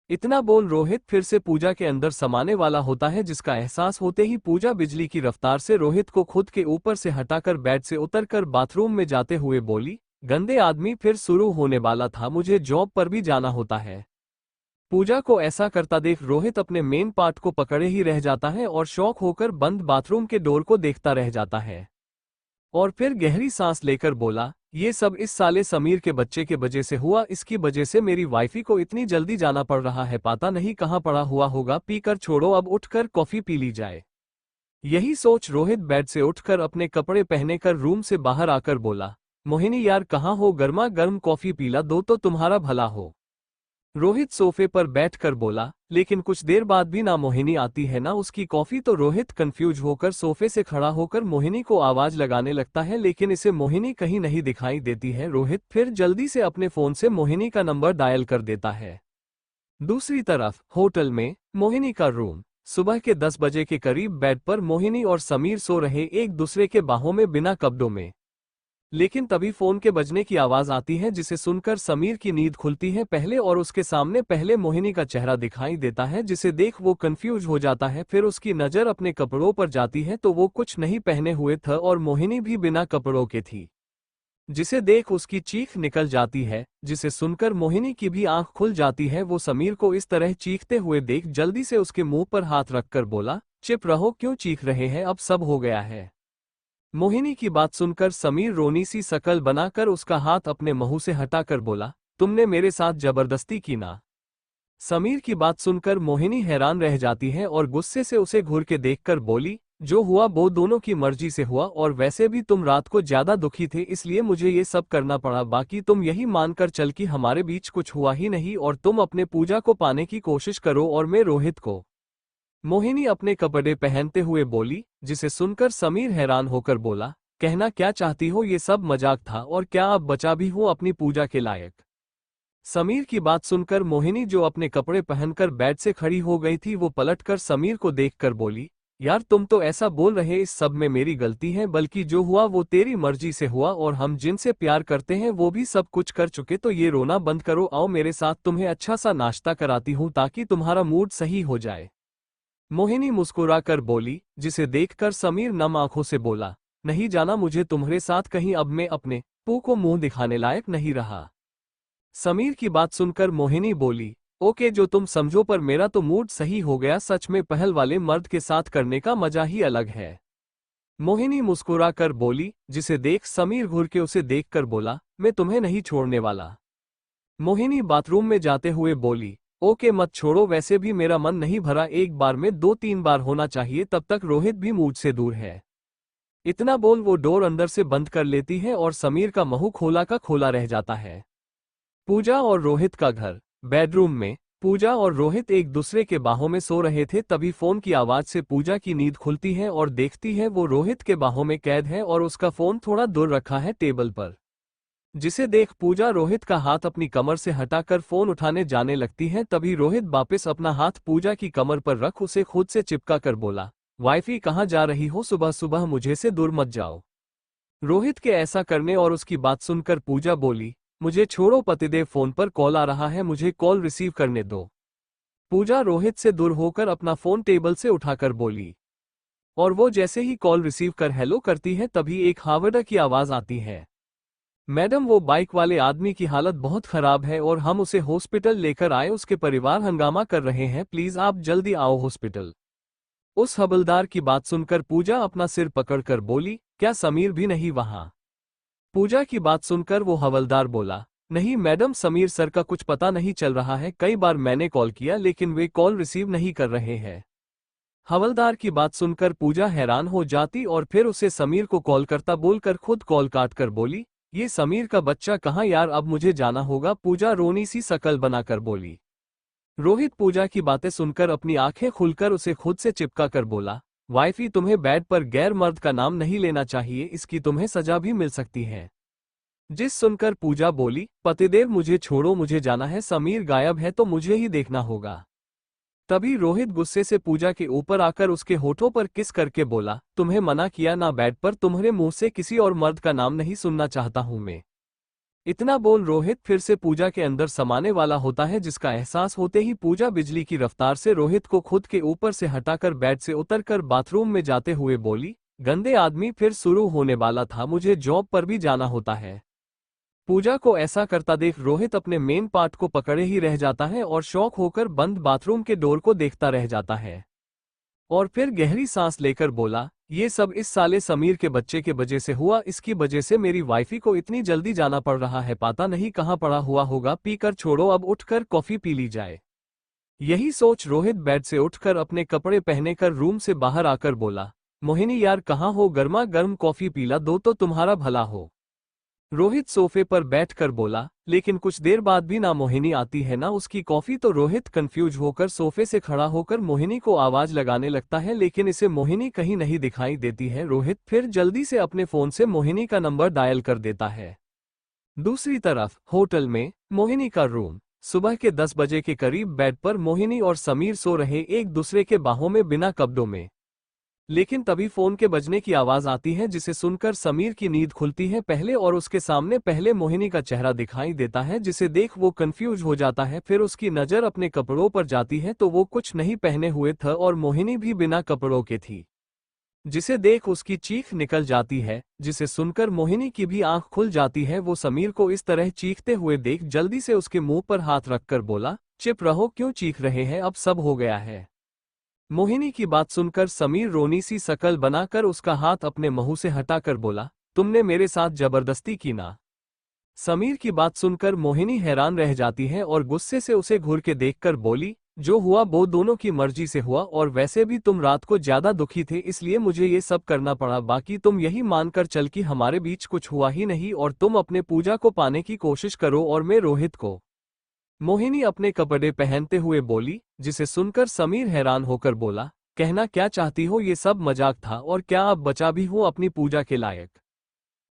इतना बोल रोहित फिर से पूजा के अंदर समाने वाला होता है, जिसका एहसास होते ही पूजा बिजली की रफ्तार से रोहित को खुद के ऊपर से हटाकर बेड से उतरकर बाथरूम में जाते हुए बोली, गंदे आदमी, फिर शुरू होने वाला था, मुझे जॉब पर भी जाना होता है। पूजा को ऐसा करता देख रोहित अपने मेन पार्ट को पकड़े ही रह जाता है और शौक होकर बंद बाथरूम के डोर को देखता रह जाता है और फिर गहरी सांस लेकर बोला, ये सब इस साले समीर के बच्चे के वजह से हुआ, इसकी वजह से मेरी वाइफी को इतनी जल्दी जाना पड़ रहा है, पता नहीं कहाँ पड़ा हुआ होगा, पीकर छोड़ो, अब उठकर कॉफी पी ली जाए। यही सोच रोहित बेड से उठकर अपने कपड़े पहने कर रूम से बाहर आकर बोला, मोहिनी यार कहाँ हो, गर्मा गर्म कॉफी पीला दो तो तुम्हारा भला हो। रोहित सोफे पर बैठकर बोला, लेकिन कुछ देर बाद भी ना मोहिनी आती है ना उसकी कॉफी। तो रोहित कंफ्यूज होकर सोफे से खड़ा होकर मोहिनी को आवाज लगाने लगता है, लेकिन इसे मोहिनी कहीं नहीं दिखाई देती है। रोहित फिर जल्दी से अपने फोन से मोहिनी का नंबर डायल कर देता है। दूसरी तरफ होटल में मोहिनी का रूम। सुबह के 10 बजे के करीब बेड पर मोहिनी और समीर सो रहे एक दूसरे के बाहों में बिना कपड़ों में। लेकिन तभी फोन के बजने की आवाज आती है, जिसे सुनकर समीर की नींद खुलती है पहले और उसके सामने पहले मोहिनी का चेहरा दिखाई देता है, जिसे देख वो कंफ्यूज हो जाता है। फिर उसकी नजर अपने कपड़ों पर जाती है तो वो कुछ नहीं पहने हुए था और मोहिनी भी बिना कपड़ों के थी, जिसे देख उसकी चीख निकल जाती है, जिसे सुनकर मोहिनी की भी आंख खुल जाती है। वो समीर को इस तरह चीखते हुए देख जल्दी से उसके मुंह पर हाथ रखकर बोला, चुप रहो, क्यों चीख रहे हैं, अब सब हो गया है। मोहिनी की बात सुनकर समीर रोनी सी शकल बनाकर उसका हाथ अपने मुंह से हटाकर बोला, तुमने मेरे साथ जबरदस्ती की ना। समीर की बात सुनकर मोहिनी हैरान रह जाती है और गुस्से से उसे घूर के देखकर बोली, जो हुआ वो दोनों की मर्जी से हुआ और वैसे भी तुम रात को ज्यादा दुखी थे इसलिए मुझे ये सब करना पड़ा, बाकी तुम यही मानकर चल कि हमारे बीच कुछ हुआ ही नहीं और तुम अपने पूजा को पाने की कोशिश करो और मैं रोहित को। मोहिनी अपने कपड़े पहनते हुए बोली, जिसे सुनकर समीर हैरान होकर बोला, कहना क्या चाहती हो, ये सब मजाक था और क्या अब बचा भी हूं अपनी पूजा के लायक। समीर की बात सुनकर मोहिनी जो अपने कपड़े पहनकर बेड से खड़ी हो गई थी वो पलटकर समीर को देखकर बोली, यार तुम तो ऐसा बोल रहे इस सब में मेरी गलती है, बल्कि जो हुआ वो तेरी मर्जी से हुआ और हम जिनसे प्यार करते हैं वो भी सब कुछ कर चुके। तो ये रोना बंद करो, आओ मेरे साथ तुम्हें अच्छा सा नाश्ता कराती हूँ ताकि तुम्हारा मूड सही हो जाए। मोहिनी मुस्कुराकर बोली, जिसे देखकर समीर नम आंखों से बोला, नहीं जाना मुझे तुम्हारे साथ कहीं, अब मैं अपने पू को मुंह दिखाने लायक नहीं रहा। समीर की बात सुनकर मोहिनी बोली, ओके जो तुम समझो, पर मेरा तो मूड सही हो गया, सच में पहल वाले मर्द के साथ करने का मजा ही अलग है। मोहिनी मुस्कुराकर बोली, जिसे देख समीर घूर के उसे देखकर बोला, मैं तुम्हें नहीं छोड़ने वाला। मोहिनी बाथरूम में जाते हुए बोली, ओके मत छोड़ो, वैसे भी मेरा मन नहीं भरा, एक बार में 2-3 बार होना चाहिए, तब तक रोहित भी मुझ से दूर है। इतना बोल वो डोर अंदर से बंद कर लेती है और समीर का मुंह खोला का खोला रह जाता है। पूजा और रोहित का घर। बेडरूम में पूजा और रोहित एक दूसरे के बाहों में सो रहे थे, तभी फोन की आवाज से पूजा की नींद खुलती है और देखती है वो रोहित के बाहों में कैद है और उसका फोन थोड़ा दूर रखा है टेबल पर। जिसे देख पूजा रोहित का हाथ अपनी कमर से हटाकर फोन उठाने जाने लगती है, तभी रोहित वापस अपना हाथ पूजा की कमर पर रख उसे खुद से चिपका कर बोला, वाइफी कहाँ जा रही हो, सुबह सुबह मुझे से दूर मत जाओ। रोहित के ऐसा करने और उसकी बात सुनकर पूजा बोली, मुझे छोड़ो पतिदेव, फोन पर कॉल आ रहा है, मुझे कॉल रिसीव करने दो। पूजा रोहित से दूर होकर अपना फोन टेबल से उठाकर बोली, और वो जैसे ही कॉल रिसीव कर हेलो करती है तभी एक हावड़ा की आवाज आती है, मैडम वो बाइक वाले आदमी की हालत बहुत खराब है और हम उसे हॉस्पिटल लेकर आए, उसके परिवार हंगामा कर रहे हैं, प्लीज आप जल्दी आओ हॉस्पिटल। उस हवलदार की बात सुनकर पूजा अपना सिर पकड़कर बोली, क्या समीर भी नहीं वहां? पूजा की बात सुनकर वो हवलदार बोला, नहीं मैडम, समीर सर का कुछ पता नहीं चल रहा है, कई बार मैंने कॉल किया लेकिन वे कॉल रिसीव नहीं कर रहे हैं। हवलदार की बात सुनकर पूजा हैरान हो जाती और फिर उसे समीर को कॉल करता बोलकर खुद कॉल काट कर बोली, ये समीर का बच्चा कहाँ यार, अब मुझे जाना होगा। पूजा रोनी सी शकल बनाकर बोली। रोहित पूजा की बातें सुनकर अपनी आंखें खुलकर उसे खुद से चिपका कर बोला, वाइफी तुम्हें बेड पर गैर मर्द का नाम नहीं लेना चाहिए, इसकी तुम्हें सजा भी मिल सकती है। जिस सुनकर पूजा बोली, पतिदेव मुझे छोड़ो, मुझे जाना है, समीर गायब है तो मुझे ही देखना होगा। तभी रोहित गुस्से से पूजा के ऊपर आकर उसके होठों पर किस करके बोला, तुम्हें मना किया ना, बेड पर तुम्हारे मुंह से किसी और मर्द का नाम नहीं सुनना चाहता हूं मैं। इतना बोल रोहित फिर से पूजा के अंदर समाने वाला होता है, जिसका एहसास होते ही पूजा बिजली की रफ्तार से रोहित को खुद के ऊपर से हटाकर बेड से उतरकर बाथरूम में जाते हुए बोली, गंदे आदमी, फिर शुरू होने वाला था, मुझे जॉब पर भी जाना होता है। पूजा को ऐसा करता देख रोहित अपने मेन पार्ट को पकड़े ही रह जाता है और शौक होकर बंद बाथरूम के डोर को देखता रह जाता है और फिर गहरी सांस लेकर बोला, ये सब इस साले समीर के बच्चे के वजह से हुआ, इसकी वजह से मेरी वाइफी को इतनी जल्दी जाना पड़ रहा है, पता नहीं कहाँ पड़ा हुआ होगा, पीकर छोड़ो, अब उठकर कॉफी पी ली जाए। यही सोच रोहित बेड से उठकर अपने कपड़े पहने कर रूम से बाहर आकर बोला, मोहिनी यार कहाँ हो, गर्मा गर्म कॉफी पीला दो तो तुम्हारा भला हो। रोहित सोफे पर बैठकर बोला, लेकिन कुछ देर बाद भी ना मोहिनी आती है ना उसकी कॉफी, तो रोहित कंफ्यूज होकर सोफे से खड़ा होकर मोहिनी को आवाज लगाने लगता है, लेकिन इसे मोहिनी कहीं नहीं दिखाई देती है। रोहित फिर जल्दी से अपने फोन से मोहिनी का नंबर डायल कर देता है। दूसरी तरफ होटल में मोहिनी का रूम। सुबह के 10 बजे के करीब बेड पर मोहिनी और समीर सो रहे एक दूसरे के बाहों में बिना कपड़ों में, लेकिन तभी फोन के बजने की आवाज आती है, जिसे सुनकर समीर की नींद खुलती है पहले और उसके सामने पहले मोहिनी का चेहरा दिखाई देता है, जिसे देख वो कंफ्यूज हो जाता है। फिर उसकी नजर अपने कपड़ों पर जाती है तो वो कुछ नहीं पहने हुए था और मोहिनी भी बिना कपड़ों के थी, जिसे देख उसकी चीख निकल जाती है, जिसे सुनकर मोहिनी की भी आंख खुल जाती है। वो समीर को इस तरह चीखते हुए देख जल्दी से उसके मुंह पर हाथ रखकर बोला, चुप रहो, क्यों चीख रहे हैं, अब सब हो गया है। मोहिनी की बात सुनकर समीर रोनी सी शकल बनाकर उसका हाथ अपने मुंह से हटाकर बोला, तुमने मेरे साथ जबरदस्ती की ना। समीर की बात सुनकर मोहिनी हैरान रह जाती है और गुस्से से उसे घूर के देखकर बोली, जो हुआ वो दोनों की मर्जी से हुआ और वैसे भी तुम रात को ज्यादा दुखी थे इसलिए मुझे ये सब करना पड़ा, बाकी तुम यही मानकर चल कि हमारे बीच कुछ हुआ ही नहीं और तुम अपने पूजा को पाने की कोशिश करो और मैं रोहित को। मोहिनी अपने कपड़े पहनते हुए बोली, जिसे सुनकर समीर हैरान होकर बोला, कहना क्या चाहती हो, ये सब मजाक था और क्या अब बचा भी हूं अपनी पूजा के लायक।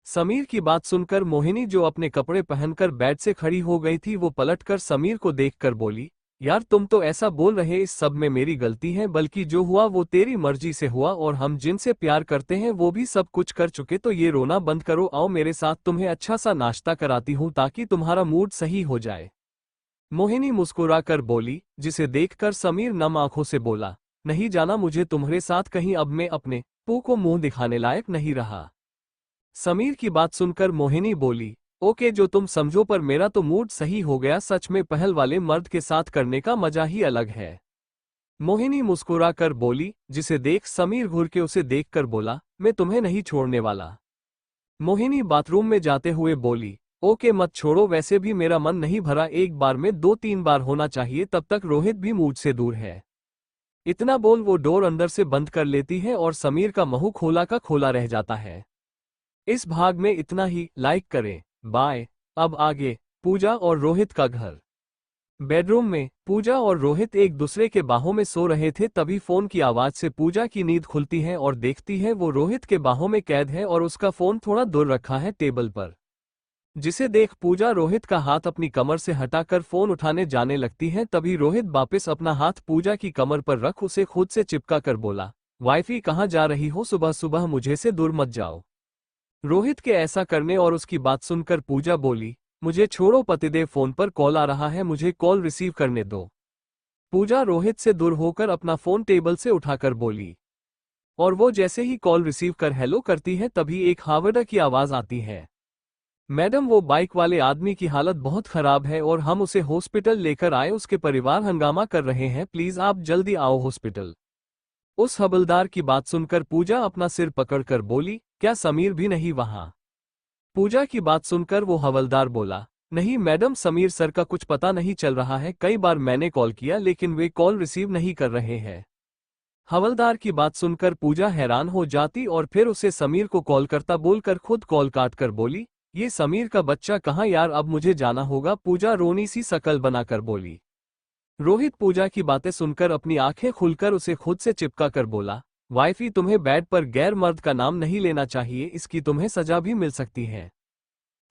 समीर की बात सुनकर मोहिनी जो अपने कपड़े पहनकर बेड से खड़ी हो गई थी वो पलटकर समीर को देखकर बोली, यार तुम तो ऐसा बोल रहे, इस सब में मेरी गलती है, बल्कि जो हुआ वो तेरी मर्जी से हुआ और हम जिनसे प्यार करते हैं वो भी सब कुछ कर चुके। तो ये रोना बंद करो, आओ मेरे साथ, तुम्हें अच्छा सा नाश्ता कराती हूँ ताकि तुम्हारा मूड सही हो जाए। मोहिनी मुस्कुराकर बोली, जिसे देखकर समीर नम आंखों से बोला, नहीं जाना मुझे तुम्हारे साथ कहीं, अब मैं अपने पू को मुंह दिखाने लायक नहीं रहा। समीर की बात सुनकर मोहिनी बोली, ओके जो तुम समझो, पर मेरा तो मूड सही हो गया, सच में पहल वाले मर्द के साथ करने का मजा ही अलग है। मोहिनी मुस्कुराकर बोली, जिसे देख समीर घूर के उसे देखकर बोला, मैं तुम्हें नहीं छोड़ने वाला। मोहिनी बाथरूम में जाते हुए बोली, ओके मत छोड़ो, वैसे भी मेरा मन नहीं भरा, एक बार में 2-3 बार होना चाहिए, तब तक रोहित भी मुझ से दूर है। इतना बोल वो डोर अंदर से बंद कर लेती है और समीर का मुंह खोला का खोला रह जाता है। इस भाग में इतना ही, लाइक करें, बाय। अब आगे, पूजा और रोहित का घर। बेडरूम में पूजा और रोहित एक दूसरे के बाहों में सो रहे थे, तभी फोन की आवाज से पूजा की नींद खुलती है और देखती है वो रोहित के बाहों में कैद है और उसका फोन थोड़ा दूर रखा है टेबल पर। जिसे देख पूजा रोहित का हाथ अपनी कमर से हटाकर फोन उठाने जाने लगती है, तभी रोहित वापस अपना हाथ पूजा की कमर पर रख उसे खुद से चिपका कर बोला, वाइफी कहाँ जा रही हो, सुबह सुबह मुझे से दूर मत जाओ। रोहित के ऐसा करने और उसकी बात सुनकर पूजा बोली, मुझे छोड़ो पतिदेव, फोन पर कॉल आ रहा है, मुझे कॉल रिसीव करने दो। पूजा रोहित से दूर होकर अपना फोन टेबल से उठाकर बोली, और वो जैसे ही कॉल रिसीव कर हेलो करती है तभी एक हावड़ा की आवाज आती है, मैडम वो बाइक वाले आदमी की हालत बहुत खराब है और हम उसे हॉस्पिटल लेकर आए, उसके परिवार हंगामा कर रहे हैं, प्लीज आप जल्दी आओ हॉस्पिटल। उस हवलदार की बात सुनकर पूजा अपना सिर पकड़कर बोली, क्या समीर भी नहीं वहां? पूजा की बात सुनकर वो हवलदार बोला, नहीं मैडम, समीर सर का कुछ पता नहीं चल रहा है, कई बार मैंने कॉल किया लेकिन वे कॉल रिसीव नहीं कर रहे हैं। हवलदार की बात सुनकर पूजा हैरान हो जाती और फिर उसे समीर को कॉल करता बोलकर खुद कॉल काटकर बोली, ये समीर का बच्चा कहाँ यार, अब मुझे जाना होगा। पूजा रोनी सी शकल बनाकर बोली। रोहित पूजा की बातें सुनकर अपनी आंखें खुलकर उसे खुद से चिपका कर बोला, वाइफी तुम्हें बेड पर गैर मर्द का नाम नहीं लेना चाहिए, इसकी तुम्हें सजा भी मिल सकती है।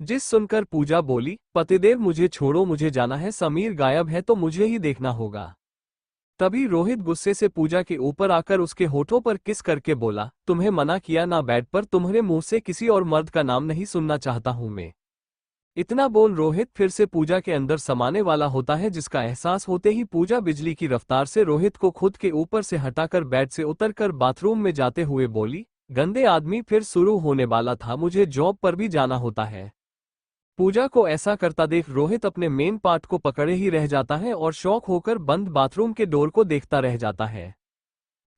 जिस सुनकर पूजा बोली, पतिदेव मुझे छोड़ो, मुझे जाना है, समीर गायब है तो मुझे ही देखना होगा। तभी रोहित गुस्से से पूजा के ऊपर आकर उसके होठों पर किस करके बोला, तुम्हें मना किया ना, बेड पर तुम्हारे मुंह से किसी और मर्द का नाम नहीं सुनना चाहता हूं मैं। इतना बोल रोहित फिर से पूजा के अंदर समाने वाला होता है, जिसका एहसास होते ही पूजा बिजली की रफ्तार से रोहित को खुद के ऊपर से हटाकर बेड से उतरकर बाथरूम में जाते हुए बोली, गंदे आदमी, फिर शुरू होने वाला था, मुझे जॉब पर भी जाना होता है। पूजा को ऐसा करता देख रोहित अपने मेन पार्ट को पकड़े ही रह जाता है और शौक होकर बंद बाथरूम के डोर को देखता रह जाता है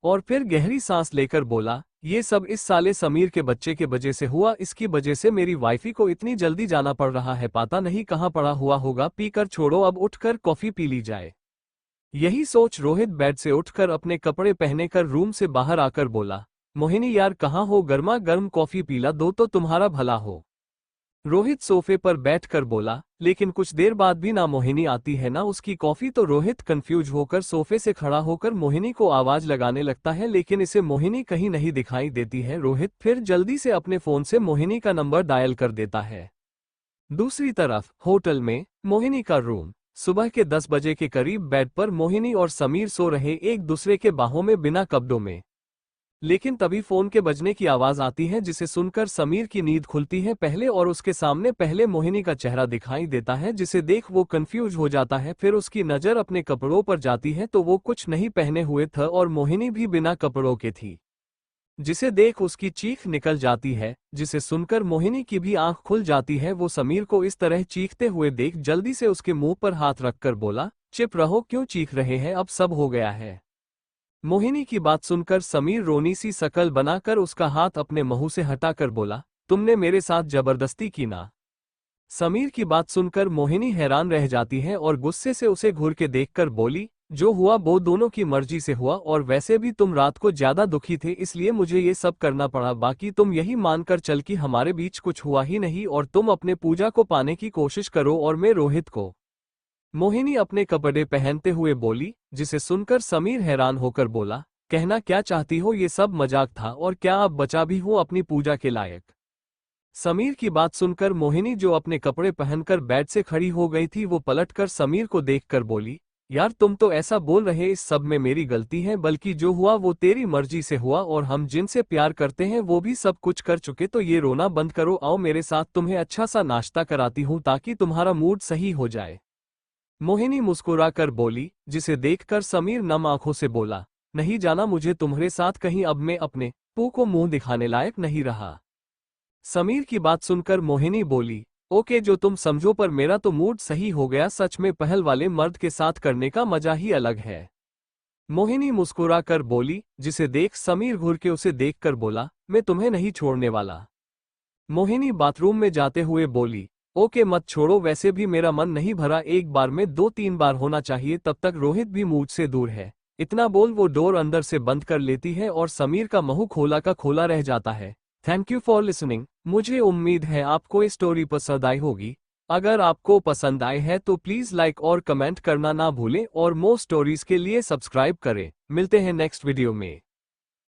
और फिर गहरी सांस लेकर बोला, ये सब इस साले समीर के बच्चे के वजह से हुआ, इसकी वजह से मेरी वाइफी को इतनी जल्दी जाना पड़ रहा है, पता नहीं कहाँ पड़ा हुआ होगा, पीकर छोड़ो, अब उठकर कॉफी पी ली जाए। यही सोच रोहित बेड से उठकर अपने कपड़े पहने कर रूम से बाहर आकर बोला, मोहिनी यार कहाँ हो, गर्मा गर्म कॉफी पीला दो तो तुम्हारा भला हो। रोहित सोफे पर बैठकर बोला, लेकिन कुछ देर बाद भी ना मोहिनी आती है ना उसकी कॉफी। तो रोहित कंफ्यूज होकर सोफे से खड़ा होकर मोहिनी को आवाज लगाने लगता है, लेकिन इसे मोहिनी कहीं नहीं दिखाई देती है। रोहित फिर जल्दी से अपने फोन से मोहिनी का नंबर डायल कर देता है। दूसरी तरफ होटल में मोहिनी का रूम। सुबह के 10 बजे के करीब बेड पर मोहिनी और समीर सो रहे एक दूसरे के बाहों में बिना कपड़ों में। लेकिन तभी फोन के बजने की आवाज आती है, जिसे सुनकर समीर की नींद खुलती है पहले और उसके सामने पहले मोहिनी का चेहरा दिखाई देता है, जिसे देख वो कंफ्यूज हो जाता है। फिर उसकी नजर अपने कपड़ों पर जाती है तो वो कुछ नहीं पहने हुए था और मोहिनी भी बिना कपड़ों के थी, जिसे देख उसकी चीख निकल जाती है, जिसे सुनकर मोहिनी की भी आंख खुल जाती है। वो समीर को इस तरह चीखते हुए देख जल्दी से उसके मुंह पर हाथ रखकर बोला, चुप रहो, क्यों चीख रहे हैं, अब सब हो गया है। मोहिनी की बात सुनकर समीर रोनी सी शकल बनाकर उसका हाथ अपने मुंह से हटाकर बोला, तुमने मेरे साथ जबरदस्ती की ना। समीर की बात सुनकर मोहिनी हैरान रह जाती है और गुस्से से उसे घूर के देखकर बोली, जो हुआ वो दोनों की मर्जी से हुआ और वैसे भी तुम रात को ज्यादा दुखी थे इसलिए मुझे ये सब करना पड़ा, बाकी तुम यही मानकर चल कि हमारे बीच कुछ हुआ ही नहीं और तुम अपने पूजा को पाने की कोशिश करो और मैं रोहित को। मोहिनी अपने कपड़े पहनते हुए बोली, जिसे सुनकर समीर हैरान होकर बोला, कहना क्या चाहती हो, ये सब मजाक था और क्या अब बचा भी हूं अपनी पूजा के लायक। समीर की बात सुनकर मोहिनी जो अपने कपड़े पहनकर बेड से खड़ी हो गई थी वो पलटकर समीर को देखकर बोली, यार तुम तो ऐसा बोल रहे, इस सब में मेरी गलती है, बल्कि जो हुआ वो तेरी मर्जी से हुआ और हम जिनसे प्यार करते हैं वो भी सब कुछ कर चुके। तो ये रोना बंद करो, आओ मेरे साथ तुम्हें अच्छा सा नाश्ता कराती हूँ ताकि तुम्हारा मूड सही हो जाए। मोहिनी मुस्कुराकर बोली, जिसे देखकर समीर नम आंखों से बोला, नहीं जाना मुझे तुम्हारे साथ कहीं, अब मैं अपने पू को मुंह दिखाने लायक नहीं रहा। समीर की बात सुनकर मोहिनी बोली, ओके जो तुम समझो, पर मेरा तो मूड सही हो गया, सच में पहल वाले मर्द के साथ करने का मजा ही अलग है। मोहिनी मुस्कुराकर बोली, जिसे देख समीर घूर के उसे देखकर बोला, मैं तुम्हें नहीं छोड़ने वाला। मोहिनी बाथरूम में जाते हुए बोली, ओके मत छोड़ो, वैसे भी मेरा मन नहीं भरा, एक बार में 2-3 बार होना चाहिए, तब तक रोहित भी मुझ से दूर है। इतना बोल वो डोर अंदर से बंद कर लेती है और समीर का मुंह खोला का खोला रह जाता है। Thank you for listening. मुझे उम्मीद है आपको ये स्टोरी पसंद आई होगी। अगर आपको पसंद आए है तो प्लीज लाइक और कमेंट करना ना भूलें और मोर स्टोरीज के लिए सब्सक्राइब करें। मिलते हैं नेक्स्ट वीडियो में।